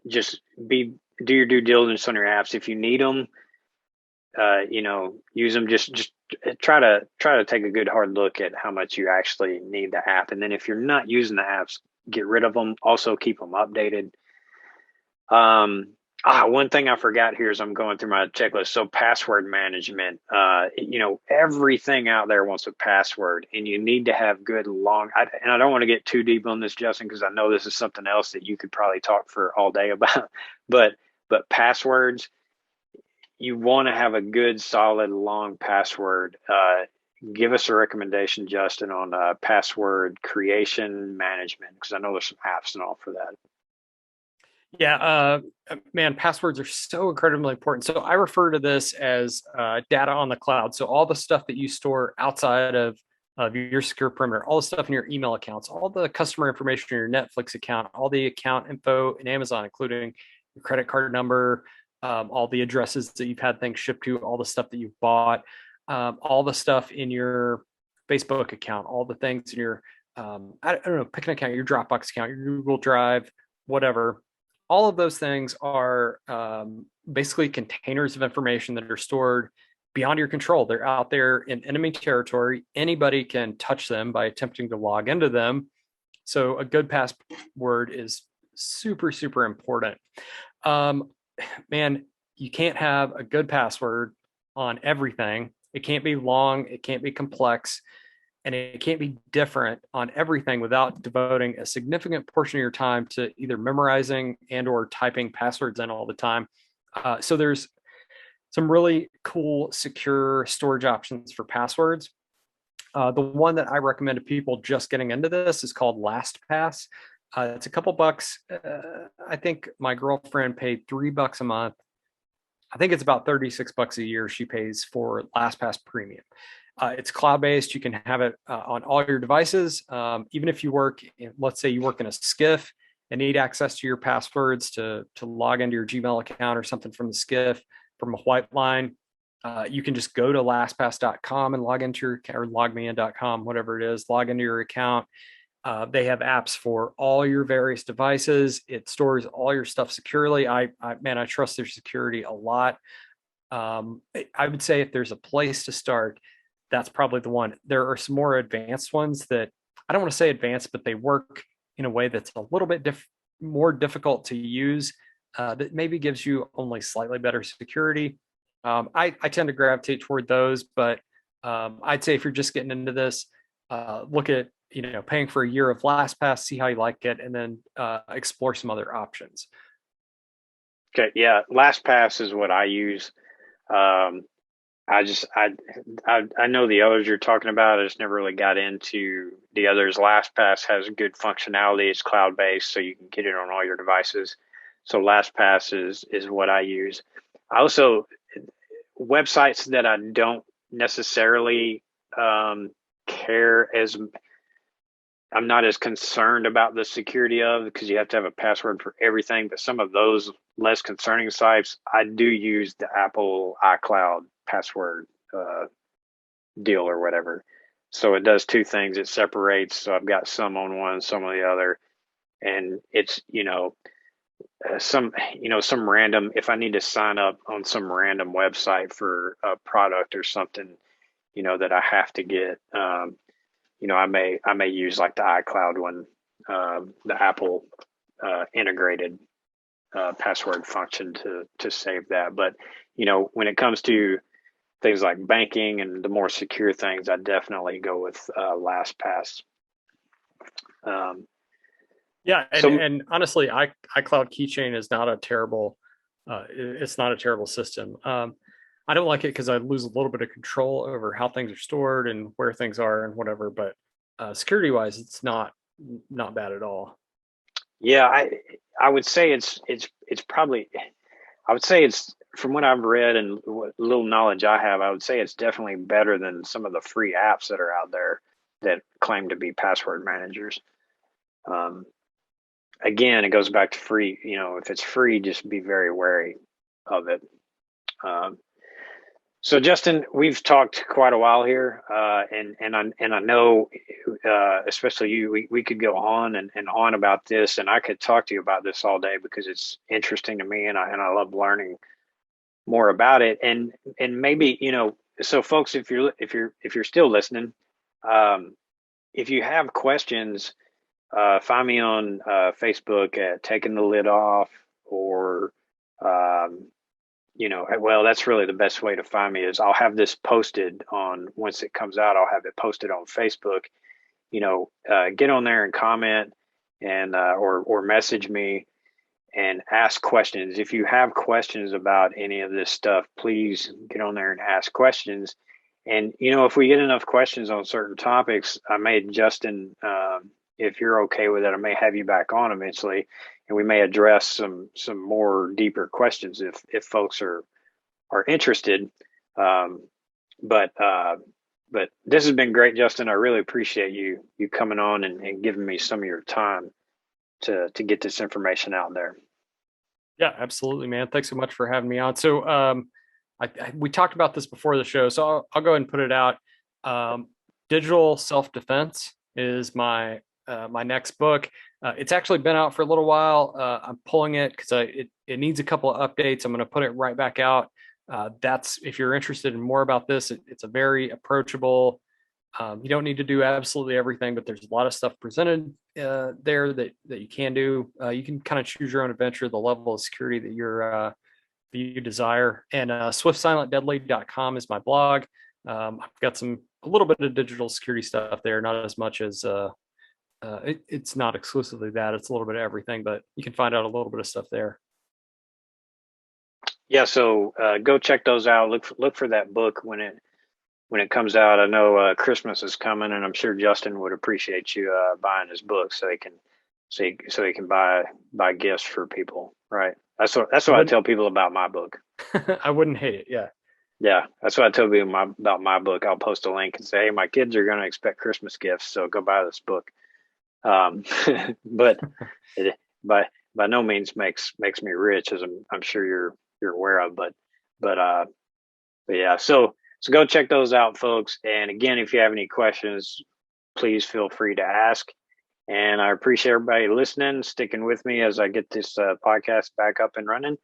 just do your due diligence on your apps. If you need them, use them. Just try to take a good hard look at how much you actually need the app, and then if you're not using the apps, get rid of them. Also keep them updated. One thing I forgot here as I'm going through my checklist. So password management, everything out there wants a password, and you need to have good and I don't want to get too deep on this, Justin, because I know this is something else that you could probably talk for all day about, but passwords, you want to have a good, solid, long password. Give us a recommendation, Justin, on password creation management, because I know there's some apps and all for that. Yeah, man, passwords are so incredibly important. So I refer to this as data on the cloud. So all the stuff that you store outside of your secure perimeter, all the stuff in your email accounts, all the customer information in your Netflix account, all the account info in Amazon, including your credit card number, all the addresses that you've had things shipped to, all the stuff that you've bought, all the stuff in your Facebook account, all the things in your, I don't know, pick an account, your Dropbox account, your Google Drive, whatever. All of those things are basically containers of information that are stored beyond your control. They're out there in enemy territory. Anybody can touch them by attempting to log into them. So a good password is super, super important. Man, you can't have a good password on everything. It can't be long. It can't be complex, and it can't be different on everything without devoting a significant portion of your time to either memorizing and or typing passwords in all the time. So there's some really cool secure storage options for passwords. The one that I recommend to people just getting into this is called LastPass. It's a couple bucks. I think my girlfriend paid $3 a month. I think it's about 36 bucks a year she pays for LastPass Premium. It's cloud-based. You can have it on all your devices. Even if you let's say you work in a SCIF and need access to your passwords to log into your Gmail account or something from the SCIF from a white line, you can just go to lastpass.com and log into your, or logmein.com, whatever it is, log into your account. They have apps for all your various devices. It stores all your stuff securely. I trust their security a lot. I would say if there's a place to start, that's probably the one. There are some more advanced ones that I don't want to say advanced, but they work in a way that's a little bit more difficult to use. That maybe gives you only slightly better security. I tend to gravitate toward those, but I'd say if you're just getting into this, look at paying for a year of LastPass, see how you like it, and then explore some other options. Okay, yeah, LastPass is what I use. I know the others you're talking about. I just never really got into the others. LastPass has good functionality. It's cloud based, so you can get it on all your devices. So LastPass is what I use. I also, websites that I don't necessarily care as, I'm not as concerned about the security of, because you have to have a password for everything. But some of those less concerning sites, I do use the Apple iCloud password deal or whatever. So it does two things. It separates. So I've got some on one, some on the other, and it's some random. If I need to sign up on some random website for a product or something, that I have to get. I may use like the iCloud one, the Apple integrated password function to save that. But when it comes to things like banking and the more secure things, I definitely go with LastPass. Yeah, and honestly, iCloud Keychain is not a terrible. It's not a terrible system. I don't like it because I lose a little bit of control over how things are stored and where things are and whatever. But security wise, it's not bad at all. Yeah, I would say it's probably, I would say it's, from what I've read and what little knowledge I have, I would say it's definitely better than some of the free apps that are out there that claim to be password managers. Again, it goes back to free. If it's free, just be very wary of it. So Justin, we've talked quite a while here, and I know, especially you, we could go on and on about this, and I could talk to you about this all day because it's interesting to me, and I love learning more about it. And maybe so folks, if you're still listening, if you have questions, find me on Facebook at Taking the Lid Off, or um, well, that's really the best way to find me. Is I'll have this posted on, once it comes out, I'll have it posted on Facebook. Get on there and comment, and or message me and ask questions. If you have questions about any of this stuff, please get on there and ask questions. And if we get enough questions on certain topics, I may, Justin, if you're okay with it, I may have you back on eventually, and we may address some more deeper questions if folks are interested. Um, but this has been great, Justin. I really appreciate you coming on and giving me some of your time to get this information out there. Yeah, absolutely, man. Thanks so much for having me on. So, we talked about this before the show, so I'll go ahead and put it out. Um, Digital Self Defense is my next book. It's actually been out for a little while. I'm pulling it because it needs a couple of updates. I'm going to put it right back out. That's if you're interested in more about this. It's a very approachable. You don't need to do absolutely everything, but there's a lot of stuff presented there that you can do. You can kind of choose your own adventure, the level of security that you desire. And swiftsilentdeadly.com is my blog. I've got a little bit of digital security stuff there, not as much as it's not exclusively that. It's a little bit of everything, but you can find out a little bit of stuff there. Yeah, so go check those out. Look for that book when it comes out. I know Christmas is coming, and I'm sure Justin would appreciate you buying his book so he can buy gifts for people. Right. That's what I tell people about my book. I wouldn't hate it. Yeah. Yeah, that's what I tell people about my book. I'll post a link and say, "Hey, my kids are going to expect Christmas gifts, so go buy this book." Um, but it by no means makes me rich, as I'm sure you're aware of. But yeah, so go check those out, folks. And again, if you have any questions, please feel free to ask. And I appreciate everybody listening, sticking with me as I get this podcast back up and running.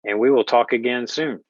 And we will talk again soon.